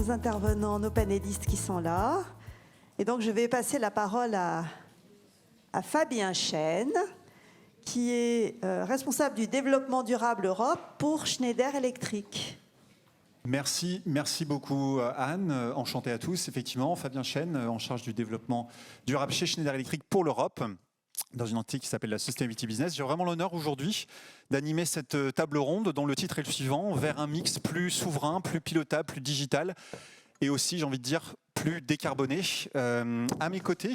nos intervenants, nos panélistes qui sont là. Et donc, je vais passer la parole à Fabien Chêne, qui est responsable du développement durable Europe pour Schneider Electric. Merci beaucoup Anne, enchanté à tous. Effectivement, Fabien Chêne, en charge du développement durable chez Schneider Electric pour l'Europe, dans une entité qui s'appelle la Sustainability Business. J'ai vraiment l'honneur aujourd'hui d'animer cette table ronde dont le titre est le suivant, vers un mix plus souverain, plus pilotable, plus digital et aussi, j'ai envie de dire, plus décarboné. À mes côtés,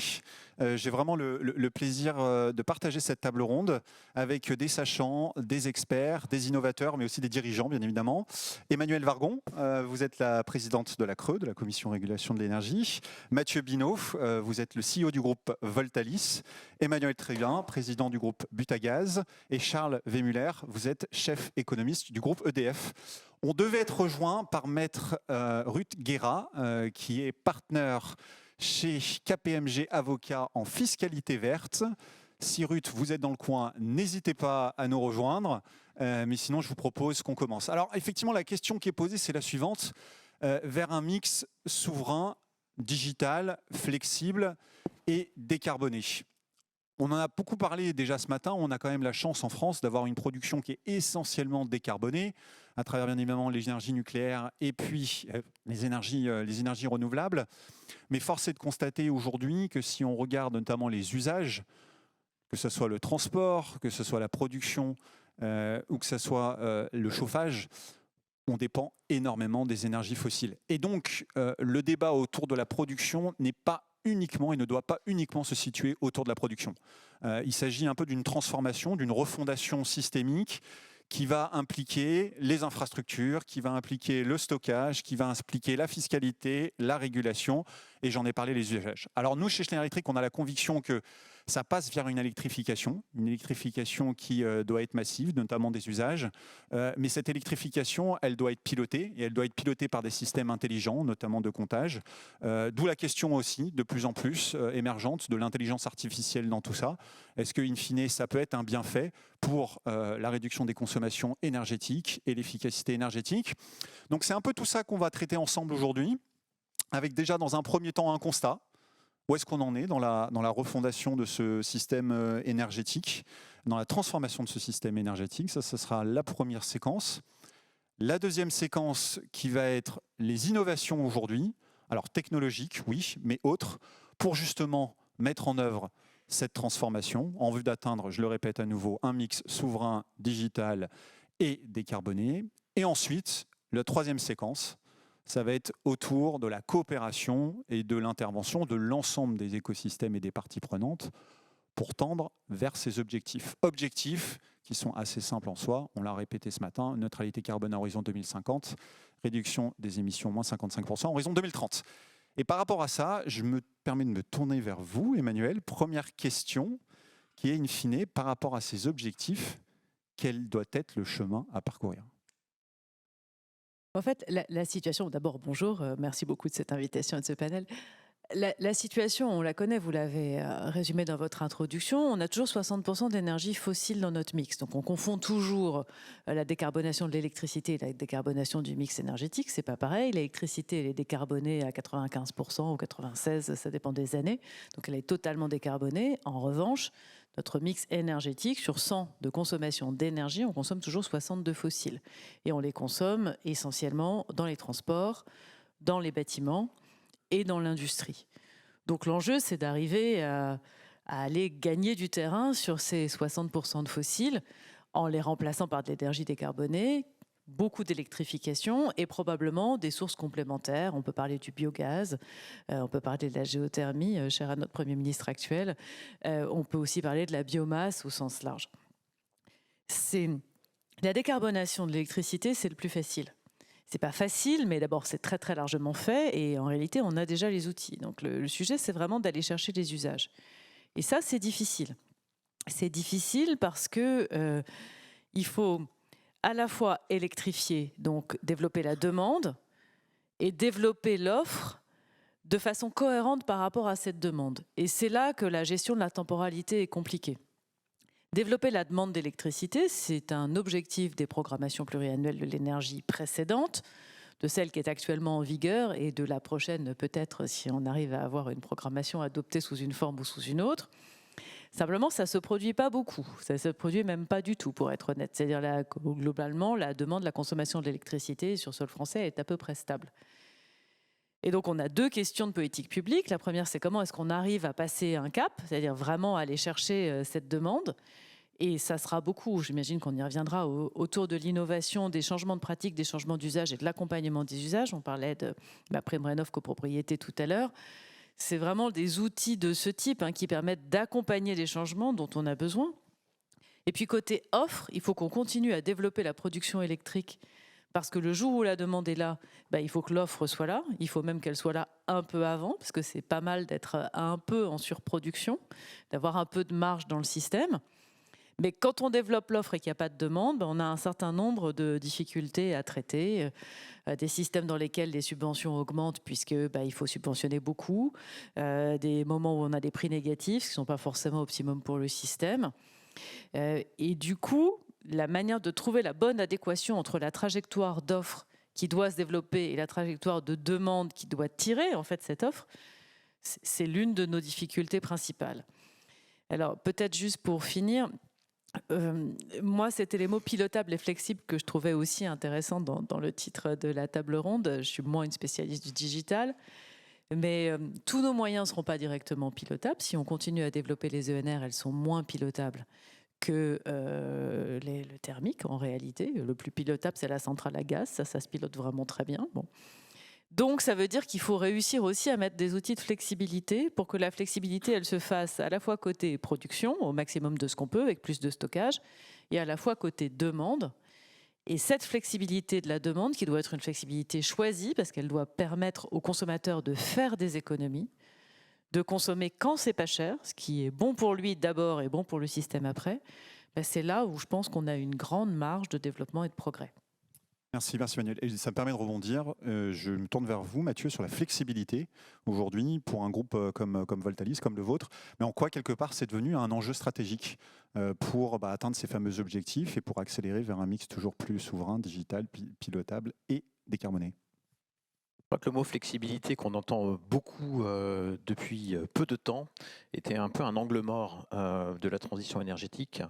j'ai vraiment le plaisir de partager cette table ronde avec des sachants, des experts, des innovateurs, mais aussi des dirigeants, bien évidemment. Emmanuelle Wargon, vous êtes la présidente de la CRE, de la Commission Régulation de l'énergie. Mathieu Binot, vous êtes le CEO du groupe Voltalis. Emmanuel Tréguin, président du groupe Butagaz. Et Charles Wehmuller, vous êtes chef économiste du groupe EDF. On devait être rejoint par maître Ruth Guéra, qui est partenaire chez KPMG Avocats en fiscalité verte. Si Ruth, vous êtes dans le coin, n'hésitez pas à nous rejoindre. Mais sinon, je vous propose qu'on commence. Alors, effectivement, la question qui est posée, c'est la suivante. Vers un mix souverain, digital, flexible et décarboné. On en a beaucoup parlé déjà ce matin. On a quand même la chance en France d'avoir une production qui est essentiellement décarbonée à travers bien évidemment les énergies nucléaires et puis les énergies renouvelables. Mais force est de constater aujourd'hui que si on regarde notamment les usages, que ce soit le transport, que ce soit la production ou que ce soit le chauffage, on dépend énormément des énergies fossiles. Et donc, le débat autour de la production n'est pas uniquement et ne doit pas uniquement se situer autour de la production. Il s'agit un peu d'une transformation, d'une refondation systémique qui va impliquer les infrastructures, qui va impliquer le stockage, qui va impliquer la fiscalité, la régulation, et j'en ai parlé, les usages. Alors nous, chez Schneider Electric, on a la conviction que ça passe vers une électrification qui doit être massive, notamment des usages. Mais cette électrification, elle doit être pilotée, et elle doit être pilotée par des systèmes intelligents, notamment de comptage. D'où la question aussi, de plus en plus émergente, de l'intelligence artificielle dans tout ça. Est-ce que, in fine, ça peut être un bienfait pour la réduction des consommations énergétiques et l'efficacité énergétique? Donc c'est un peu tout ça qu'on va traiter ensemble aujourd'hui, avec déjà dans un premier temps un constat. Où est-ce qu'on en est dans la refondation de ce système énergétique, dans la transformation de ce système énergétique? Ça sera la première séquence. La deuxième séquence qui va être les innovations aujourd'hui, alors technologiques, oui, mais autres, pour justement mettre en œuvre cette transformation en vue d'atteindre, je le répète à nouveau, un mix souverain, digital et décarboné. Et ensuite, la troisième séquence, ça va être autour de la coopération et de l'intervention de l'ensemble des écosystèmes et des parties prenantes pour tendre vers ces objectifs. Objectifs qui sont assez simples en soi, on l'a répété ce matin, neutralité carbone à horizon 2050, réduction des émissions moins 55% à horizon 2030. Et par rapport à ça, je me permets de me tourner vers vous, Emmanuel. Première question qui est in fine, par rapport à ces objectifs, quel doit être le chemin à parcourir ? En fait, la situation, d'abord, bonjour, merci beaucoup de cette invitation et de ce panel. La situation, on la connaît, vous l'avez résumé dans votre introduction, on a toujours 60% d'énergie fossile dans notre mix. Donc on confond toujours la décarbonation de l'électricité et la décarbonation du mix énergétique, c'est pas pareil. L'électricité, elle est décarbonée à 95% ou 96%, ça dépend des années. Donc elle est totalement décarbonée. En revanche, notre mix énergétique, sur 100 de consommation d'énergie, on consomme toujours 60 de fossiles. Et on les consomme essentiellement dans les transports, dans les bâtiments et dans l'industrie. Donc l'enjeu, c'est d'arriver à aller gagner du terrain sur ces 60% de fossiles en les remplaçant par de l'énergie décarbonée, beaucoup d'électrification et probablement des sources complémentaires. On peut parler du biogaz, on peut parler de la géothermie, chère à notre Premier ministre actuel. On peut aussi parler de la biomasse au sens large. La décarbonation de l'électricité, c'est le plus facile. C'est pas facile, mais d'abord, c'est très, très largement fait. Et en réalité, on a déjà les outils. Donc, le sujet, c'est vraiment d'aller chercher les usages. Et ça, c'est difficile. C'est difficile parce que il faut à la fois électrifier, donc développer la demande et développer l'offre de façon cohérente par rapport à cette demande. Et c'est là que la gestion de la temporalité est compliquée. Développer la demande d'électricité, c'est un objectif des programmations pluriannuelles de l'énergie précédentes. de celle qui est actuellement en vigueur et de la prochaine, peut-être, si on arrive à avoir une programmation adoptée sous une forme ou sous une autre. Simplement, ça ne se produit pas beaucoup. Ça ne se produit même pas du tout, pour être honnête. C'est-à-dire, globalement, la demande, la consommation de l'électricité sur sol français est à peu près stable. Et donc, on a deux questions de politique publique. La première, c'est comment est-ce qu'on arrive à passer un cap, c'est-à-dire vraiment aller chercher cette demande. Et ça sera beaucoup, j'imagine qu'on y reviendra, autour de l'innovation, des changements de pratiques, des changements d'usage et de l'accompagnement des usages. On parlait de MaPrimeRénov' copropriété tout à l'heure. C'est vraiment des outils de ce type qui permettent d'accompagner les changements dont on a besoin. Et puis côté offre, il faut qu'on continue à développer la production électrique parce que le jour où la demande est là, il faut que l'offre soit là. Il faut même qu'elle soit là un peu avant parce que c'est pas mal d'être un peu en surproduction, d'avoir un peu de marge dans le système. Mais quand on développe l'offre et qu'il n'y a pas de demande, on a un certain nombre de difficultés à traiter, des systèmes dans lesquels les subventions augmentent puisque il faut subventionner beaucoup, des moments où on a des prix négatifs, qui ne sont pas forcément optimum pour le système. Et du coup, la manière de trouver la bonne adéquation entre la trajectoire d'offre qui doit se développer et la trajectoire de demande qui doit tirer en fait cette offre, c'est l'une de nos difficultés principales. Alors peut-être juste pour finir, moi, c'était les mots pilotable et flexible que je trouvais aussi intéressants dans le titre de la table ronde. Je suis moins une spécialiste du digital, mais tous nos moyens ne seront pas directement pilotables. Si on continue à développer les ENR, elles sont moins pilotables que le thermique, en réalité. Le plus pilotable, c'est la centrale à gaz. Ça se pilote vraiment très bien. Bon. Donc, ça veut dire qu'il faut réussir aussi à mettre des outils de flexibilité pour que la flexibilité, elle se fasse à la fois côté production, au maximum de ce qu'on peut, avec plus de stockage, et à la fois côté demande. Et cette flexibilité de la demande, qui doit être une flexibilité choisie, parce qu'elle doit permettre aux consommateurs de faire des économies, de consommer quand c'est pas cher, ce qui est bon pour lui d'abord et bon pour le système après, c'est là où je pense qu'on a une grande marge de développement et de progrès. Merci Manuel. Et ça me permet de rebondir. Je me tourne vers vous, Mathieu, sur la flexibilité aujourd'hui pour un groupe comme Voltalis, comme le vôtre. Mais en quoi, quelque part, c'est devenu un enjeu stratégique pour atteindre ces fameux objectifs et pour accélérer vers un mix toujours plus souverain, digital, pilotable et décarboné? Je crois que le mot flexibilité qu'on entend beaucoup depuis peu de temps était un peu un angle mort de la transition énergétique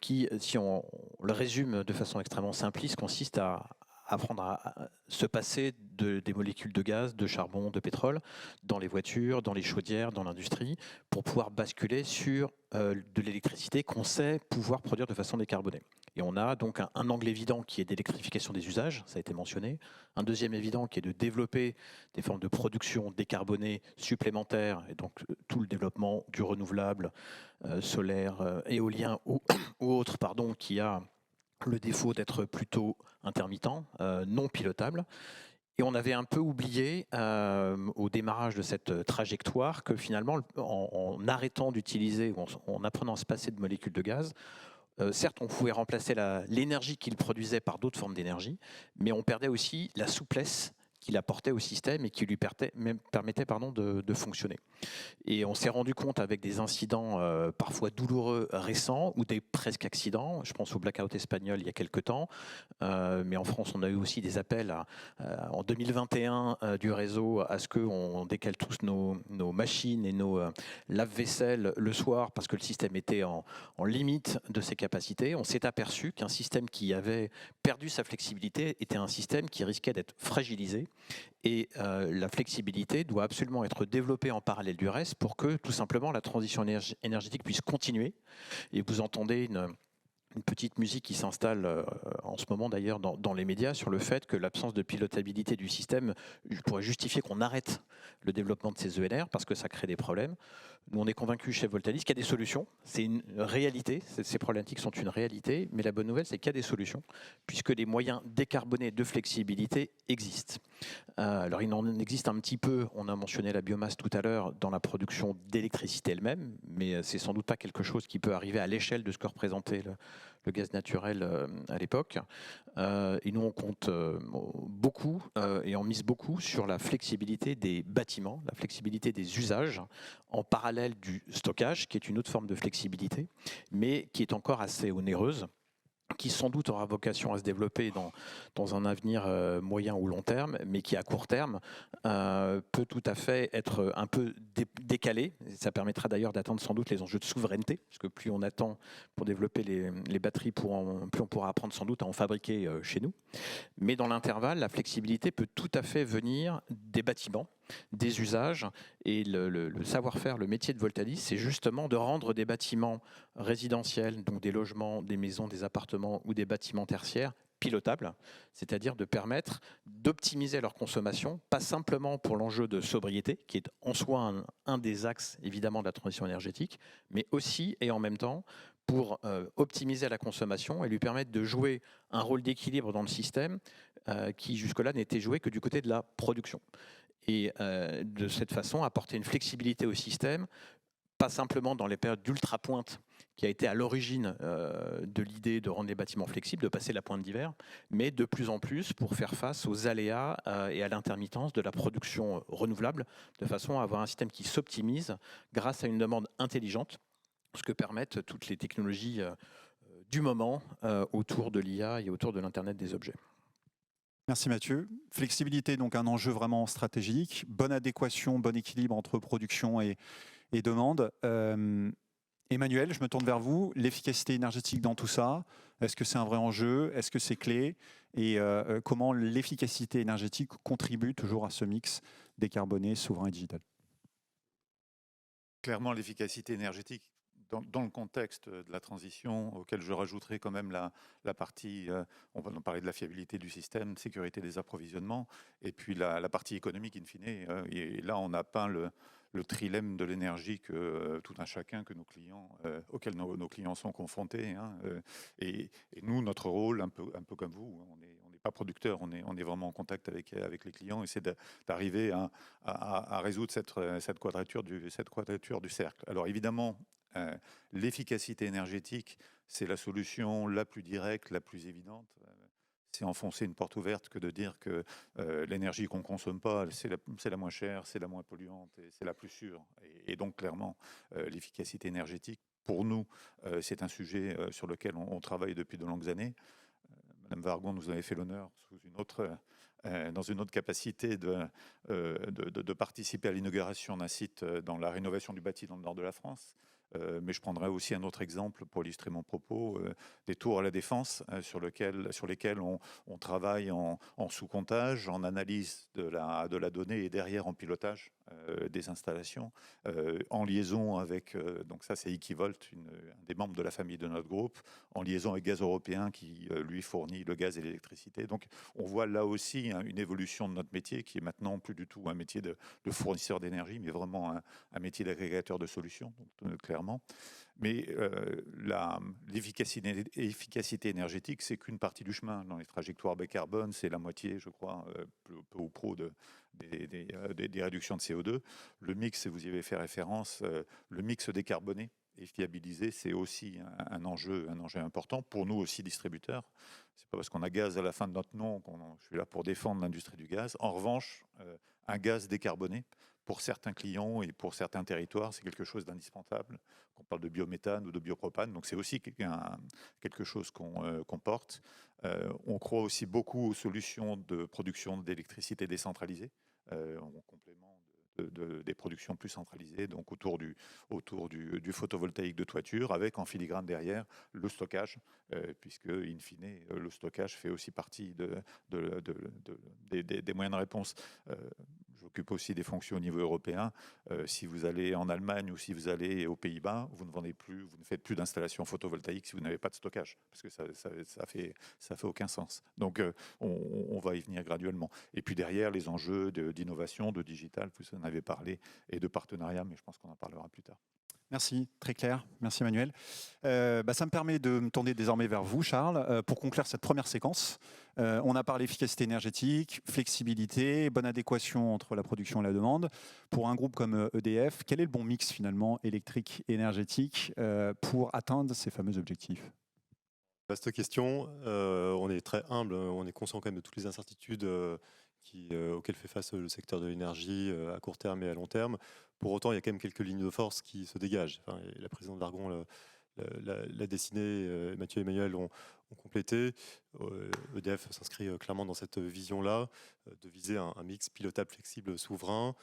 qui, si on le résume de façon extrêmement simpliste, consiste à apprendre à se passer des molécules de gaz, de charbon, de pétrole dans les voitures, dans les chaudières, dans l'industrie, pour pouvoir basculer sur de l'électricité qu'on sait pouvoir produire de façon décarbonée. Et on a donc un angle évident qui est d'électrification des usages, ça a été mentionné. Un deuxième évident qui est de développer des formes de production décarbonée supplémentaires, et donc tout le développement du renouvelable, solaire, éolien ou autre, qui a le défaut d'être plutôt intermittent, non pilotable. Et on avait un peu oublié au démarrage de cette trajectoire que finalement, en arrêtant d'utiliser, en apprenant à se passer de molécules de gaz, certes, on pouvait remplacer l'énergie qu'il produisait par d'autres formes d'énergie, mais on perdait aussi la souplesse qu'il apportait au système et qui lui permettait de fonctionner. Et on s'est rendu compte avec des incidents parfois douloureux récents ou des presque accidents, je pense au blackout espagnol il y a quelques temps, mais en France on a eu aussi des appels en 2021 du réseau à ce qu'on décale tous nos machines et nos lave-vaisselle le soir parce que le système était en limite de ses capacités. On s'est aperçu qu'un système qui avait perdu sa flexibilité était un système qui risquait d'être fragilisé. Et la flexibilité doit absolument être développée en parallèle du reste pour que tout simplement la transition énergétique puisse continuer. Et vous entendez une petite musique qui s'installe en ce moment d'ailleurs dans les médias sur le fait que l'absence de pilotabilité du système pourrait justifier qu'on arrête le développement de ces ENR parce que ça crée des problèmes. Nous, on est convaincus chez Voltalis qu'il y a des solutions. C'est une réalité. Ces problématiques sont une réalité. Mais la bonne nouvelle, c'est qu'il y a des solutions puisque les moyens décarbonés de flexibilité existent. Alors, il en existe un petit peu. On a mentionné la biomasse tout à l'heure dans la production d'électricité elle-même. Mais c'est sans doute pas quelque chose qui peut arriver à l'échelle de ce que représentait le gaz naturel à l'époque. Et nous, on compte beaucoup et on mise beaucoup sur la flexibilité des bâtiments, la flexibilité des usages, en parallèle du stockage, qui est une autre forme de flexibilité, mais qui est encore assez onéreuse. qui sans doute aura vocation à se développer dans un avenir moyen ou long terme, mais qui à court terme peut tout à fait être un peu décalé. Ça permettra d'ailleurs d'atteindre sans doute les enjeux de souveraineté, parce que plus on attend pour développer les batteries, plus on pourra apprendre sans doute à en fabriquer chez nous. Mais dans l'intervalle, la flexibilité peut tout à fait venir des bâtiments, des usages, et le savoir-faire, le métier de Voltalis, c'est justement de rendre des bâtiments résidentiels, donc des logements, des maisons, des appartements ou des bâtiments tertiaires, pilotables, c'est-à-dire de permettre d'optimiser leur consommation, pas simplement pour l'enjeu de sobriété, qui est en soi un des axes évidemment de la transition énergétique, mais aussi et en même temps pour optimiser la consommation et lui permettre de jouer un rôle d'équilibre dans le système qui jusque-là n'était joué que du côté de la production. Et de cette façon, apporter une flexibilité au système, pas simplement dans les périodes d'ultra-pointe, qui a été à l'origine de l'idée de rendre les bâtiments flexibles, de passer la pointe d'hiver, mais de plus en plus pour faire face aux aléas et à l'intermittence de la production renouvelable, de façon à avoir un système qui s'optimise grâce à une demande intelligente, ce que permettent toutes les technologies du moment autour de l'IA et autour de l'Internet des objets. Merci Mathieu. Flexibilité, donc un enjeu vraiment stratégique. Bonne adéquation, bon équilibre entre production et demande. Emmanuel, je me tourne vers vous. L'efficacité énergétique dans tout ça, est-ce que c'est un vrai enjeu? Est-ce que c'est clé? Et comment l'efficacité énergétique contribue toujours à ce mix décarboné, souverain et digital? Clairement, l'efficacité énergétique, dans le contexte de la transition, auquel je rajouterai quand même la partie, on va en parler de la fiabilité du système, sécurité des approvisionnements, et puis la partie économique in fine. Et là, on a peint le trilemme de l'énergie que tout un chacun, que nos clients, auxquels nos clients sont confrontés. Et nous, notre rôle, un peu comme vous, on n'est pas producteur, on est vraiment en contact avec les clients, et c'est d'arriver à résoudre cette quadrature du cercle. Alors évidemment, l'efficacité énergétique, c'est la solution la plus directe, la plus évidente. C'est enfoncer une porte ouverte que de dire que l'énergie qu'on ne consomme pas, c'est la moins chère, c'est la moins polluante et c'est la plus sûre. Et donc clairement, l'efficacité énergétique, pour nous, c'est un sujet sur lequel on travaille depuis de longues années. Madame Wargon nous avait fait l'honneur, dans une autre capacité, de participer à l'inauguration d'un site dans la rénovation du bâti dans le nord de la France. Mais je prendrai aussi un autre exemple pour illustrer mon propos, des tours à la Défense sur lesquels on travaille en sous-comptage, en analyse de la donnée et derrière en pilotage des installations, en liaison avec, donc ça c'est Equivolt, un des membres de la famille de notre groupe, en liaison avec Gaz Européen qui lui fournit le gaz et l'électricité. Donc on voit là aussi une évolution de notre métier qui est maintenant plus du tout un métier de fournisseur d'énergie, mais vraiment un métier d'agrégateur de solutions, donc, clairement. Mais l'efficacité énergétique, c'est qu'une partie du chemin. Dans les trajectoires bas carbone, c'est la moitié, je crois, peu ou prou des réductions de CO2. Le mix, vous y avez fait référence, le mix décarboné et fiabilisé, c'est aussi un enjeu important pour nous aussi distributeurs. C'est pas parce qu'on a gaz à la fin de notre nom je suis là pour défendre l'industrie du gaz. En revanche, un gaz décarboné, pour certains clients et pour certains territoires, c'est quelque chose d'indispensable. Qu'on parle de biométhane ou de biopropane, donc c'est aussi quelque chose qu'on porte. On croit aussi beaucoup aux solutions de production d'électricité décentralisée, en complément des productions plus centralisées, donc autour du photovoltaïque de toiture, avec en filigrane derrière le stockage, puisque in fine, le stockage fait aussi partie des moyens de réponse. J'occupe aussi des fonctions au niveau européen. Si vous allez en Allemagne ou si vous allez aux Pays-Bas, vous ne faites plus d'installation photovoltaïque si vous n'avez pas de stockage, parce que ça fait aucun sens. Donc on va y venir graduellement. Et puis derrière, les enjeux d'innovation, de digital, vous en avez parlé, et de partenariat, mais je pense qu'on en parlera plus tard. Merci, très clair. Merci Emmanuel. Ça me permet de me tourner désormais vers vous, Charles, pour conclure cette première séquence. On a parlé efficacité énergétique, flexibilité, bonne adéquation entre la production et la demande. Pour un groupe comme EDF, quel est le bon mix finalement électrique et énergétique pour atteindre ces fameux objectifs? Vaste question. On est très humble, on est conscient quand même de toutes les incertitudes auxquelles fait face le secteur de l'énergie à court terme et à long terme. Pour autant, il y a quand même quelques lignes de force qui se dégagent. Enfin, la présidente Wargon l'a dessiné, Mathieu et Emmanuel ont complété. EDF s'inscrit clairement dans cette vision-là, de viser un mix pilotable, flexible, souverain.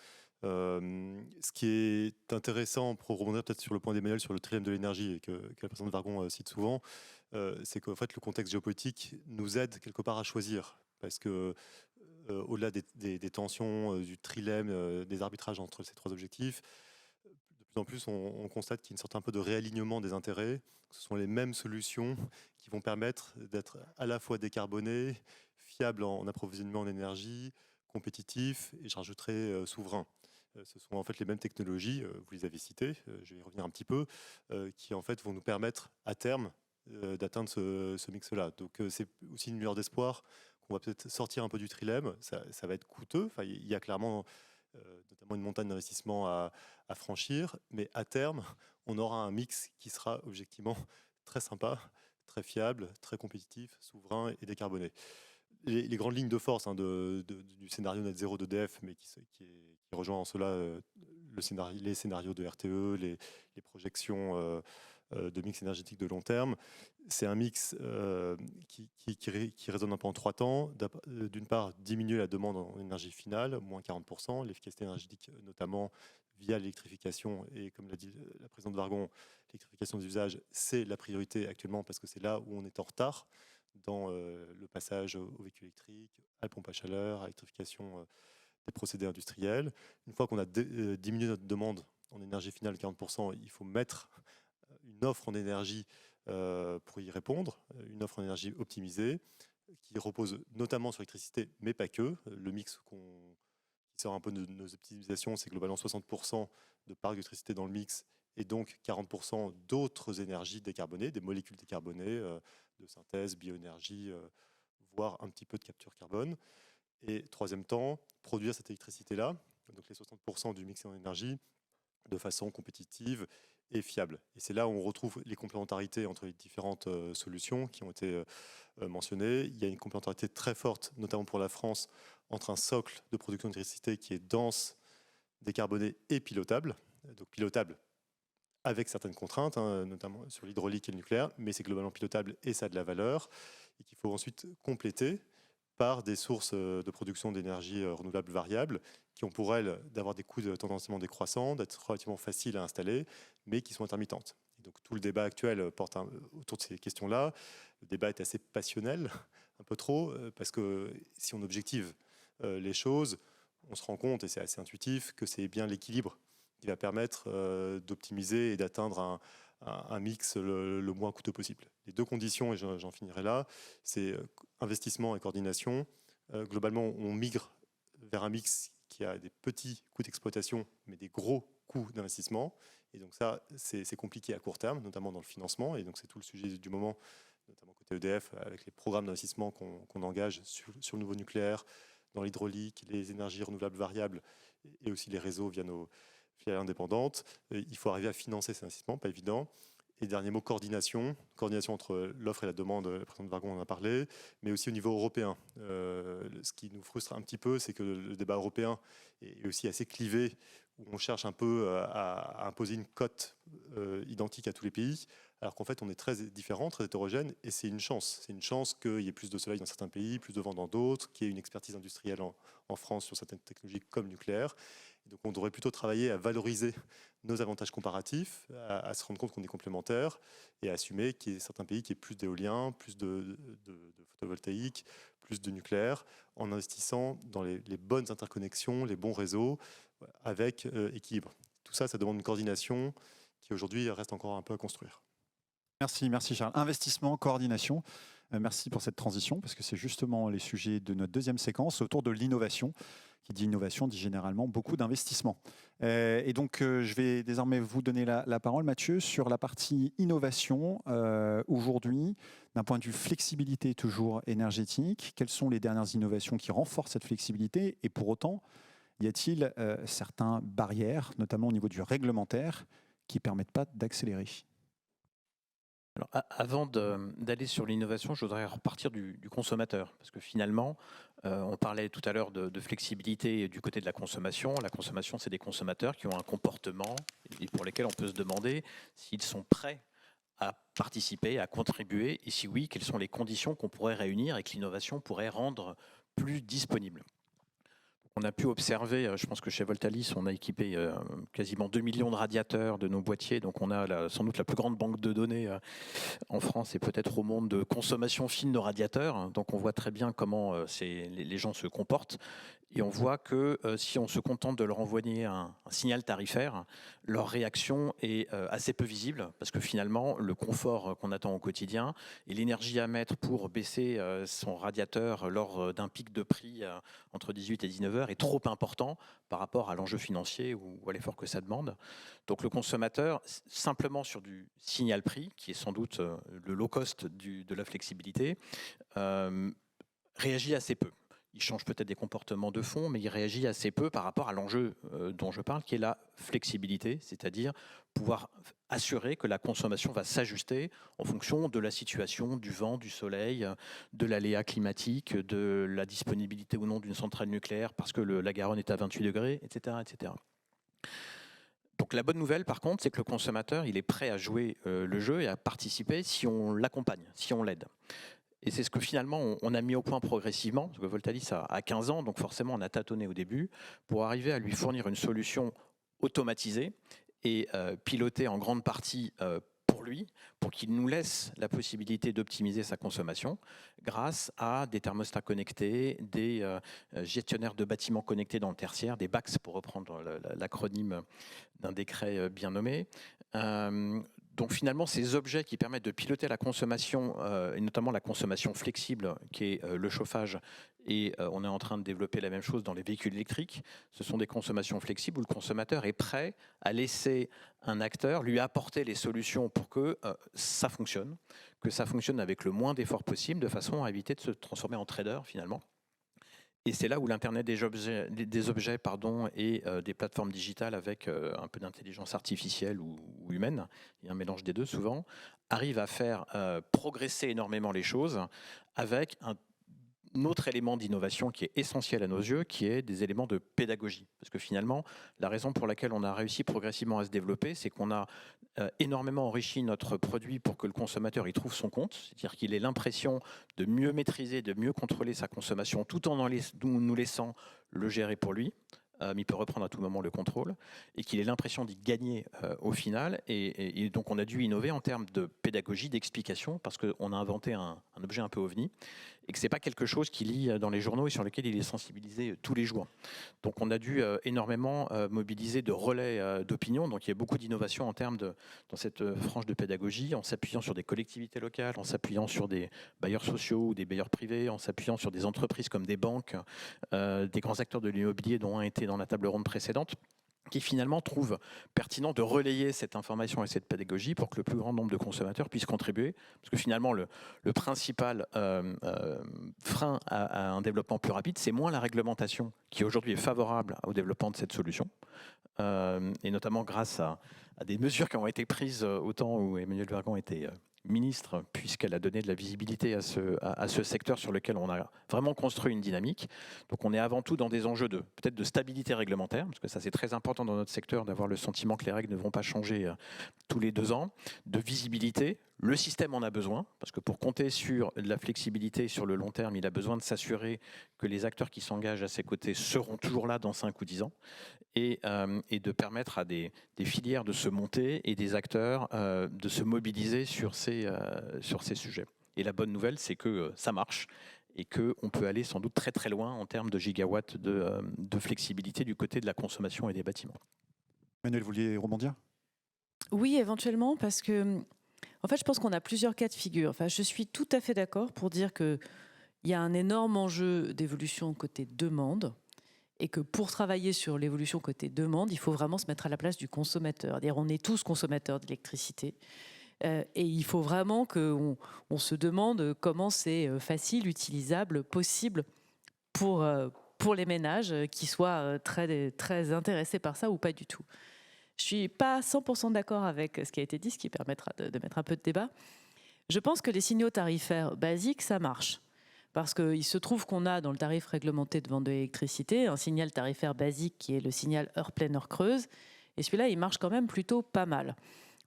Ce qui est intéressant, pour rebondir peut-être sur le point d'Emmanuel sur le trilemme de l'énergie, et que la présidente Vargon cite souvent, c'est qu'en fait le contexte géopolitique nous aide quelque part à choisir, parce que au-delà des tensions, du trilemme, des arbitrages entre ces trois objectifs, de plus en plus on constate qu'il y a une sorte un peu de réalignement des intérêts. Ce sont les mêmes solutions qui vont permettre d'être à la fois décarbonés, fiables en approvisionnement en énergie, compétitifs et je rajouterais souverains. Ce sont en fait les mêmes technologies, vous les avez citées, je vais y revenir un petit peu, qui en fait vont nous permettre à terme d'atteindre ce mix-là. Donc c'est aussi une lueur d'espoir qu'on va peut-être sortir un peu du trilemme. Ça va être coûteux. Enfin, il y a clairement notamment une montagne d'investissement à franchir, mais à terme, on aura un mix qui sera objectivement très sympa, très fiable, très compétitif, souverain et décarboné. Les grandes lignes de force du scénario net zéro d'EDF, mais qui rejoint en cela les scénarios de RTE, les projections de mix énergétique de long terme. C'est un mix qui résonne un peu en trois temps. D'une part, diminuer la demande en énergie finale, moins 40%, l'efficacité énergétique notamment via l'électrification. Et comme l'a dit la présidente Vargon, l'électrification des usages, c'est la priorité actuellement parce que c'est là où on est en retard dans le passage aux véhicules électriques, à la pompe à chaleur, à l'électrification des procédés industriels. Une fois qu'on a diminué notre demande en énergie finale de 40%, il faut mettre une offre en énergie pour y répondre, une offre en énergie optimisée, qui repose notamment sur l'électricité, mais pas que. Le mix qui sort un peu de nos optimisations, c'est globalement 60% de parc d'électricité dans le mix, et donc 40% d'autres énergies décarbonées, des molécules décarbonées, de synthèse, bioénergie, voire un petit peu de capture carbone. Et troisième temps, produire cette électricité-là, donc les 60% du mix en énergie, de façon compétitive et fiable. Et c'est là où on retrouve les complémentarités entre les différentes solutions qui ont été mentionnées. Il y a une complémentarité très forte, notamment pour la France, entre un socle de production d'électricité qui est dense, décarboné et pilotable. Donc pilotable avec certaines contraintes, notamment sur l'hydraulique et le nucléaire, mais c'est globalement pilotable et ça a de la valeur, et qu'il faut ensuite compléter par des sources de production d'énergie renouvelable variables, qui ont pour elles d'avoir des coûts tendanciellement décroissants, d'être relativement faciles à installer, mais qui sont intermittentes. Et donc tout le débat actuel porte autour de ces questions-là. Le débat est assez passionnel, un peu trop, parce que si on objective les choses, on se rend compte, et c'est assez intuitif, que c'est bien l'équilibre qui va permettre d'optimiser et d'atteindre un mix le moins coûteux possible. Les deux conditions, et j'en finirai là, c'est investissement et coordination. Globalement, on migre vers un mix qui a des petits coûts d'exploitation, mais des gros coûts d'investissement. Et donc ça, c'est compliqué à court terme, notamment dans le financement. Et donc c'est tout le sujet du moment, notamment côté EDF, avec les programmes d'investissement qu'on engage sur le nouveau nucléaire, dans l'hydraulique, les énergies renouvelables variables, et aussi les réseaux via nos filiales indépendantes. Il faut arriver à financer ces investissements, pas évident. Et dernier mot, coordination. Coordination entre l'offre et la demande, la présidente Vargon en a parlé, mais aussi au niveau européen. Ce qui nous frustre un petit peu, c'est que le débat européen est aussi assez clivé, où on cherche un peu à imposer une cote identique à tous les pays, alors qu'en fait on est très différents, très hétérogènes, et c'est une chance. C'est une chance qu'il y ait plus de soleil dans certains pays, plus de vent dans d'autres, qu'il y ait une expertise industrielle en France sur certaines technologies comme le nucléaire. Donc on devrait plutôt travailler à valoriser nos avantages comparatifs, à se rendre compte qu'on est complémentaires et à assumer qu'il y a certains pays qui aient plus d'éolien, plus de photovoltaïque, plus de nucléaire, en investissant dans les bonnes interconnexions, les bons réseaux, avec équilibre. Tout ça, ça demande une coordination qui aujourd'hui reste encore un peu à construire. Merci Charles. Investissement, coordination. Merci pour cette transition, parce que c'est justement les sujets de notre deuxième séquence autour de l'innovation. Qui dit innovation dit généralement beaucoup d'investissement. Et donc, je vais désormais vous donner la parole, Mathieu, sur la partie innovation. Aujourd'hui, d'un point de vue flexibilité toujours énergétique, quelles sont les dernières innovations qui renforcent cette flexibilité? Et pour autant, y a-t-il certaines barrières, notamment au niveau du réglementaire, qui ne permettent pas d'accélérer? Alors, avant d'aller sur l'innovation, je voudrais repartir du consommateur, parce que finalement, on parlait tout à l'heure de flexibilité du côté de la consommation. La consommation, c'est des consommateurs qui ont un comportement et pour lesquels on peut se demander s'ils sont prêts à participer, à contribuer, et si oui, quelles sont les conditions qu'on pourrait réunir et que l'innovation pourrait rendre plus disponible. On a pu observer, je pense que chez Voltalis, on a équipé quasiment 2 millions de radiateurs de nos boîtiers, donc on a sans doute la plus grande banque de données en France et peut-être au monde de consommation fine de radiateurs. Donc on voit très bien comment les gens se comportent. Et on voit que si on se contente de leur envoyer un signal tarifaire, leur réaction est assez peu visible, parce que finalement, le confort qu'on attend au quotidien et l'énergie à mettre pour baisser son radiateur lors d'un pic de prix entre 18 et 19 heures est trop important par rapport à l'enjeu financier ou à l'effort que ça demande. Donc le consommateur, simplement sur du signal prix, qui est sans doute le low cost de la flexibilité, réagit assez peu. Il change peut-être des comportements de fond, mais il réagit assez peu par rapport à l'enjeu dont je parle, qui est la flexibilité, c'est-à-dire pouvoir assurer que la consommation va s'ajuster en fonction de la situation, du vent, du soleil, de l'aléa climatique, de la disponibilité ou non d'une centrale nucléaire parce que la Garonne est à 28 degrés, etc., etc. Donc la bonne nouvelle, par contre, c'est que le consommateur, il est prêt à jouer le jeu et à participer si on l'accompagne, si on l'aide. Et c'est ce que finalement on a mis au point progressivement, parce que Voltalis a 15 ans, donc forcément on a tâtonné au début, pour arriver à lui fournir une solution automatisée et pilotée en grande partie pour lui, pour qu'il nous laisse la possibilité d'optimiser sa consommation grâce à des thermostats connectés, des gestionnaires de bâtiments connectés dans le tertiaire, des BACS pour reprendre l'acronyme d'un décret bien nommé. Donc finalement, ces objets qui permettent de piloter la consommation, et notamment la consommation flexible, qui est le chauffage, et on est en train de développer la même chose dans les véhicules électriques, ce sont des consommations flexibles où le consommateur est prêt à laisser un acteur lui apporter les solutions pour que ça fonctionne avec le moins d'efforts possible, de façon à éviter de se transformer en trader finalement. Et c'est là où l'Internet des objets et des plateformes digitales avec un peu d'intelligence artificielle ou humaine, et un mélange des deux souvent, arrive à faire progresser énormément les choses avec un autre élément d'innovation qui est essentiel à nos yeux, qui est des éléments de pédagogie. Parce que finalement, la raison pour laquelle on a réussi progressivement à se développer, c'est qu'on a énormément enrichi notre produit pour que le consommateur y trouve son compte, c'est-à-dire qu'il ait l'impression de mieux maîtriser, de mieux contrôler sa consommation, tout en nous laissant le gérer pour lui. Il peut reprendre à tout moment le contrôle, et qu'il ait l'impression d'y gagner au final. Et donc on a dû innover en termes de pédagogie, d'explication, parce qu'on a inventé un objet un peu ovni, et que ce n'est pas quelque chose qu'il lit dans les journaux et sur lequel il est sensibilisé tous les jours. Donc on a dû énormément mobiliser de relais d'opinion, donc il y a beaucoup d'innovation en termes dans cette franche de pédagogie, en s'appuyant sur des collectivités locales, en s'appuyant sur des bailleurs sociaux ou des bailleurs privés, en s'appuyant sur des entreprises comme des banques, des grands acteurs de l'immobilier dont un était dans la table ronde précédente, qui finalement trouvent pertinent de relayer cette information et cette pédagogie pour que le plus grand nombre de consommateurs puissent contribuer. Parce que finalement, le principal frein à un développement plus rapide, c'est moins la réglementation, qui aujourd'hui est favorable au développement de cette solution, et notamment grâce à des mesures qui ont été prises au temps où Emmanuelle Wargon était ministre, puisqu'elle a donné de la visibilité à ce secteur sur lequel on a vraiment construit une dynamique. Donc on est avant tout dans des enjeux peut-être de stabilité réglementaire, parce que ça c'est très important dans notre secteur d'avoir le sentiment que les règles ne vont pas changer tous les 2 ans, de visibilité. Le système en a besoin, parce que pour compter sur de la flexibilité sur le long terme, il a besoin de s'assurer que les acteurs qui s'engagent à ses côtés seront toujours là dans 5 ou 10 ans, et de permettre à des filières de se monter et des acteurs de se mobiliser sur ces sujets. Et la bonne nouvelle, c'est que ça marche et qu'on peut aller sans doute très très loin en termes de gigawatts de flexibilité du côté de la consommation et des bâtiments. Emmanuelle, vous vouliez rebondir ? Oui, éventuellement, parce que en fait, je pense qu'on a plusieurs cas de figure. Enfin, je suis tout à fait d'accord pour dire qu'il y a un énorme enjeu d'évolution côté demande, et que pour travailler sur l'évolution côté demande, il faut vraiment se mettre à la place du consommateur. C'est-à-dire, on est tous consommateurs d'électricité. Et il faut vraiment qu'on se demande comment c'est facile, utilisable, possible pour les ménages qui soient très, très intéressés par ça ou pas du tout. Je ne suis pas 100% d'accord avec ce qui a été dit, ce qui permettra de mettre un peu de débat. Je pense que les signaux tarifaires basiques, ça marche. Parce qu'il se trouve qu'on a dans le tarif réglementé de vente de l'électricité un signal tarifaire basique qui est le signal heure pleine, heure creuse. Et celui-là, il marche quand même plutôt pas mal.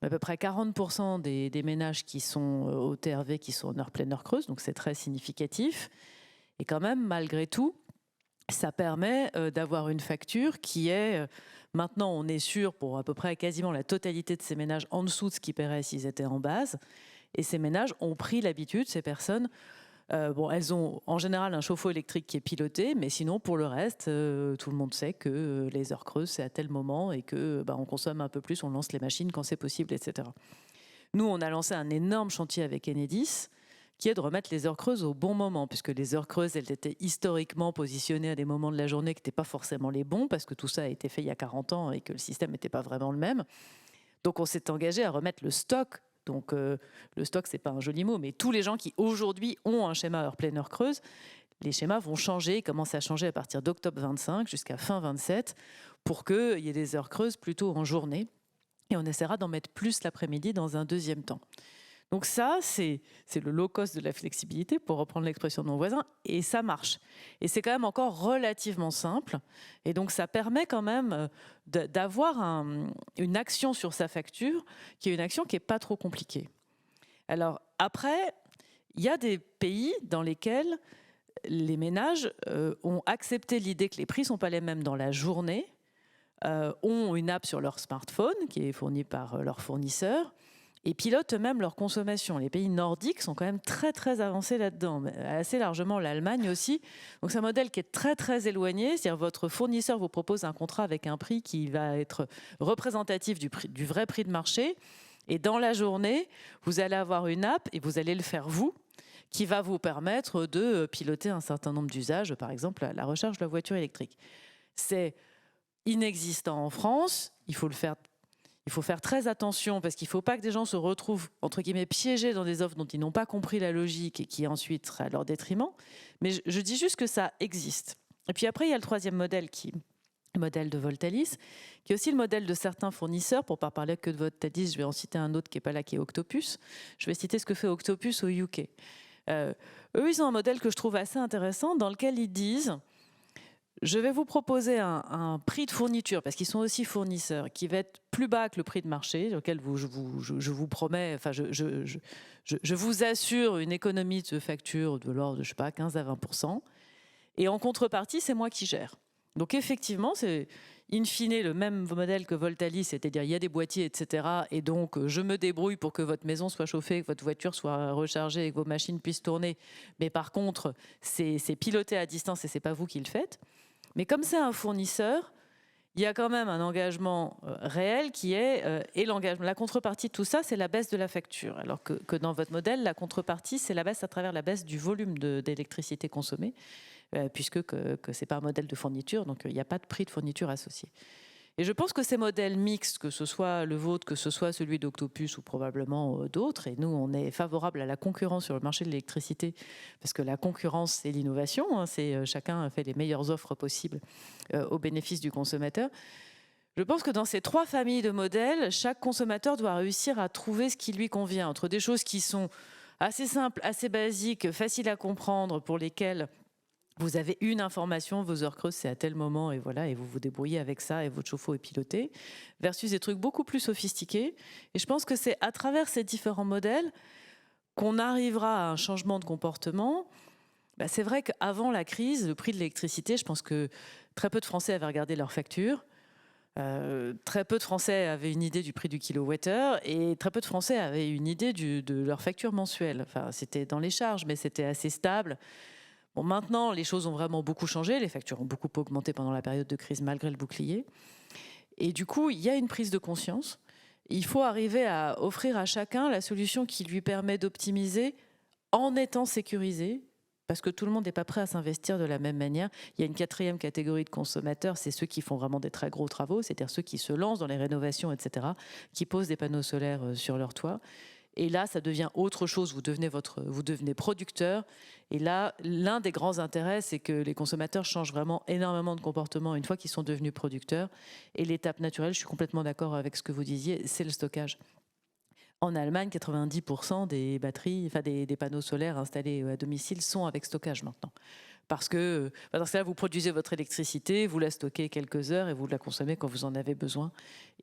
à peu près 40% des ménages qui sont au TRV qui sont en heure pleine, heure creuse, donc c'est très significatif. Et quand même, malgré tout, ça permet d'avoir une facture qui est, maintenant on est sûr pour à peu près quasiment la totalité de ces ménages en dessous de ce qu'ils paieraient s'ils étaient en base. Et ces ménages ont pris l'habitude, ces personnes, elles ont en général un chauffe-eau électrique qui est piloté, mais sinon pour le reste, tout le monde sait que les heures creuses c'est à tel moment et que on consomme un peu plus, on lance les machines quand c'est possible, etc. Nous, on a lancé un énorme chantier avec Enedis, qui est de remettre les heures creuses au bon moment, puisque les heures creuses, elles étaient historiquement positionnées à des moments de la journée qui n'étaient pas forcément les bons, parce que tout ça a été fait il y a 40 ans et que le système n'était pas vraiment le même. Donc on s'est engagé à remettre le stock. Donc le stock, c'est pas un joli mot, mais tous les gens qui aujourd'hui ont un schéma heure pleine, heure creuse, les schémas vont changer, commencent à changer à partir d'octobre 25 jusqu'à fin 27, pour qu'il y ait des heures creuses plutôt en journée. Et on essaiera d'en mettre plus l'après-midi dans un deuxième temps. Donc ça, c'est le low cost de la flexibilité, pour reprendre l'expression de mon voisin, et ça marche. Et c'est quand même encore relativement simple. Et donc ça permet quand même d'avoir une action sur sa facture, qui est une action qui n'est pas trop compliquée. Alors après, il y a des pays dans lesquels les ménages ont accepté l'idée que les prix ne sont pas les mêmes dans la journée, ont une app sur leur smartphone qui est fournie par leur fournisseur, et pilotent eux-mêmes leur consommation. Les pays nordiques sont quand même très très avancés là-dedans, assez largement l'Allemagne aussi. Donc c'est un modèle qui est très très éloigné, c'est-à-dire votre fournisseur vous propose un contrat avec un prix qui va être représentatif du vrai prix de marché, et dans la journée, vous allez avoir une app, et vous allez le faire vous, qui va vous permettre de piloter un certain nombre d'usages, par exemple la recharge de la voiture électrique. C'est inexistant en France, il faut faire très attention parce qu'il ne faut pas que des gens se retrouvent, entre guillemets, piégés dans des offres dont ils n'ont pas compris la logique et qui ensuite seraient à leur détriment. Mais je dis juste que ça existe. Et puis après, il y a le troisième modèle, le modèle de Voltalis, qui est aussi le modèle de certains fournisseurs. Pour ne pas parler que de Voltalis, je vais en citer un autre qui n'est pas là, qui est Octopus. Je vais citer ce que fait Octopus au UK. Eux, ils ont un modèle que je trouve assez intéressant dans lequel ils disent: je vais vous proposer un prix de fourniture, parce qu'ils sont aussi fournisseurs, qui va être plus bas que le prix de marché, auquel je vous promets, enfin je vous assure une économie de facture de l'ordre de, je sais pas, 15 à 20%. Et en contrepartie, c'est moi qui gère. Donc effectivement, c'est in fine le même modèle que Voltalis, c'est-à-dire il y a des boîtiers, etc. Et donc je me débrouille pour que votre maison soit chauffée, que votre voiture soit rechargée et que vos machines puissent tourner. Mais par contre, c'est piloté à distance et c'est pas vous qui le faites. Mais comme c'est un fournisseur, il y a quand même un engagement réel qui est, et l'engagement, la contrepartie de tout ça, c'est la baisse de la facture. Alors que dans votre modèle, la contrepartie, c'est la baisse à travers la baisse du volume d'électricité consommée, puisque ce n'est pas un modèle de fourniture, donc il n'y a pas de prix de fourniture associé. Et je pense que ces modèles mixtes, que ce soit le vôtre, que ce soit celui d'Octopus ou probablement d'autres, et nous, on est favorable à la concurrence sur le marché de l'électricité, parce que la concurrence, c'est l'innovation, hein, c'est chacun fait les meilleures offres possibles au bénéfice du consommateur. Je pense que dans ces trois familles de modèles, chaque consommateur doit réussir à trouver ce qui lui convient, entre des choses qui sont assez simples, assez basiques, faciles à comprendre, pour lesquelles vous avez une information, vos heures creuses, c'est à tel moment, et voilà, et vous vous débrouillez avec ça, et votre chauffe-eau est piloté, versus des trucs beaucoup plus sophistiqués. Et je pense que c'est à travers ces différents modèles qu'on arrivera à un changement de comportement. C'est vrai qu'avant la crise, le prix de l'électricité, je pense que très peu de Français avaient regardé leurs factures. Très peu de Français avaient une idée du prix du kilowattheure, et très peu de Français avaient une idée de leur facture mensuelle. Enfin, c'était dans les charges, mais c'était assez stable. Bon, maintenant, les choses ont vraiment beaucoup changé. Les factures ont beaucoup augmenté pendant la période de crise, malgré le bouclier. Et du coup, il y a une prise de conscience. Il faut arriver à offrir à chacun la solution qui lui permet d'optimiser en étant sécurisé, parce que tout le monde n'est pas prêt à s'investir de la même manière. Il y a une quatrième catégorie de consommateurs, c'est ceux qui font vraiment des très gros travaux, c'est-à-dire ceux qui se lancent dans les rénovations, etc., qui posent des panneaux solaires sur leur toit. Et là, ça devient autre chose. Vous devenez producteur. Et là, l'un des grands intérêts, c'est que les consommateurs changent vraiment énormément de comportement une fois qu'ils sont devenus producteurs. Et l'étape naturelle, je suis complètement d'accord avec ce que vous disiez, c'est le stockage. En Allemagne, 90% des batteries, enfin des panneaux solaires installés à domicile sont avec stockage maintenant. parce que dans ce cas-là, vous produisez votre électricité, vous la stockez quelques heures et vous la consommez quand vous en avez besoin.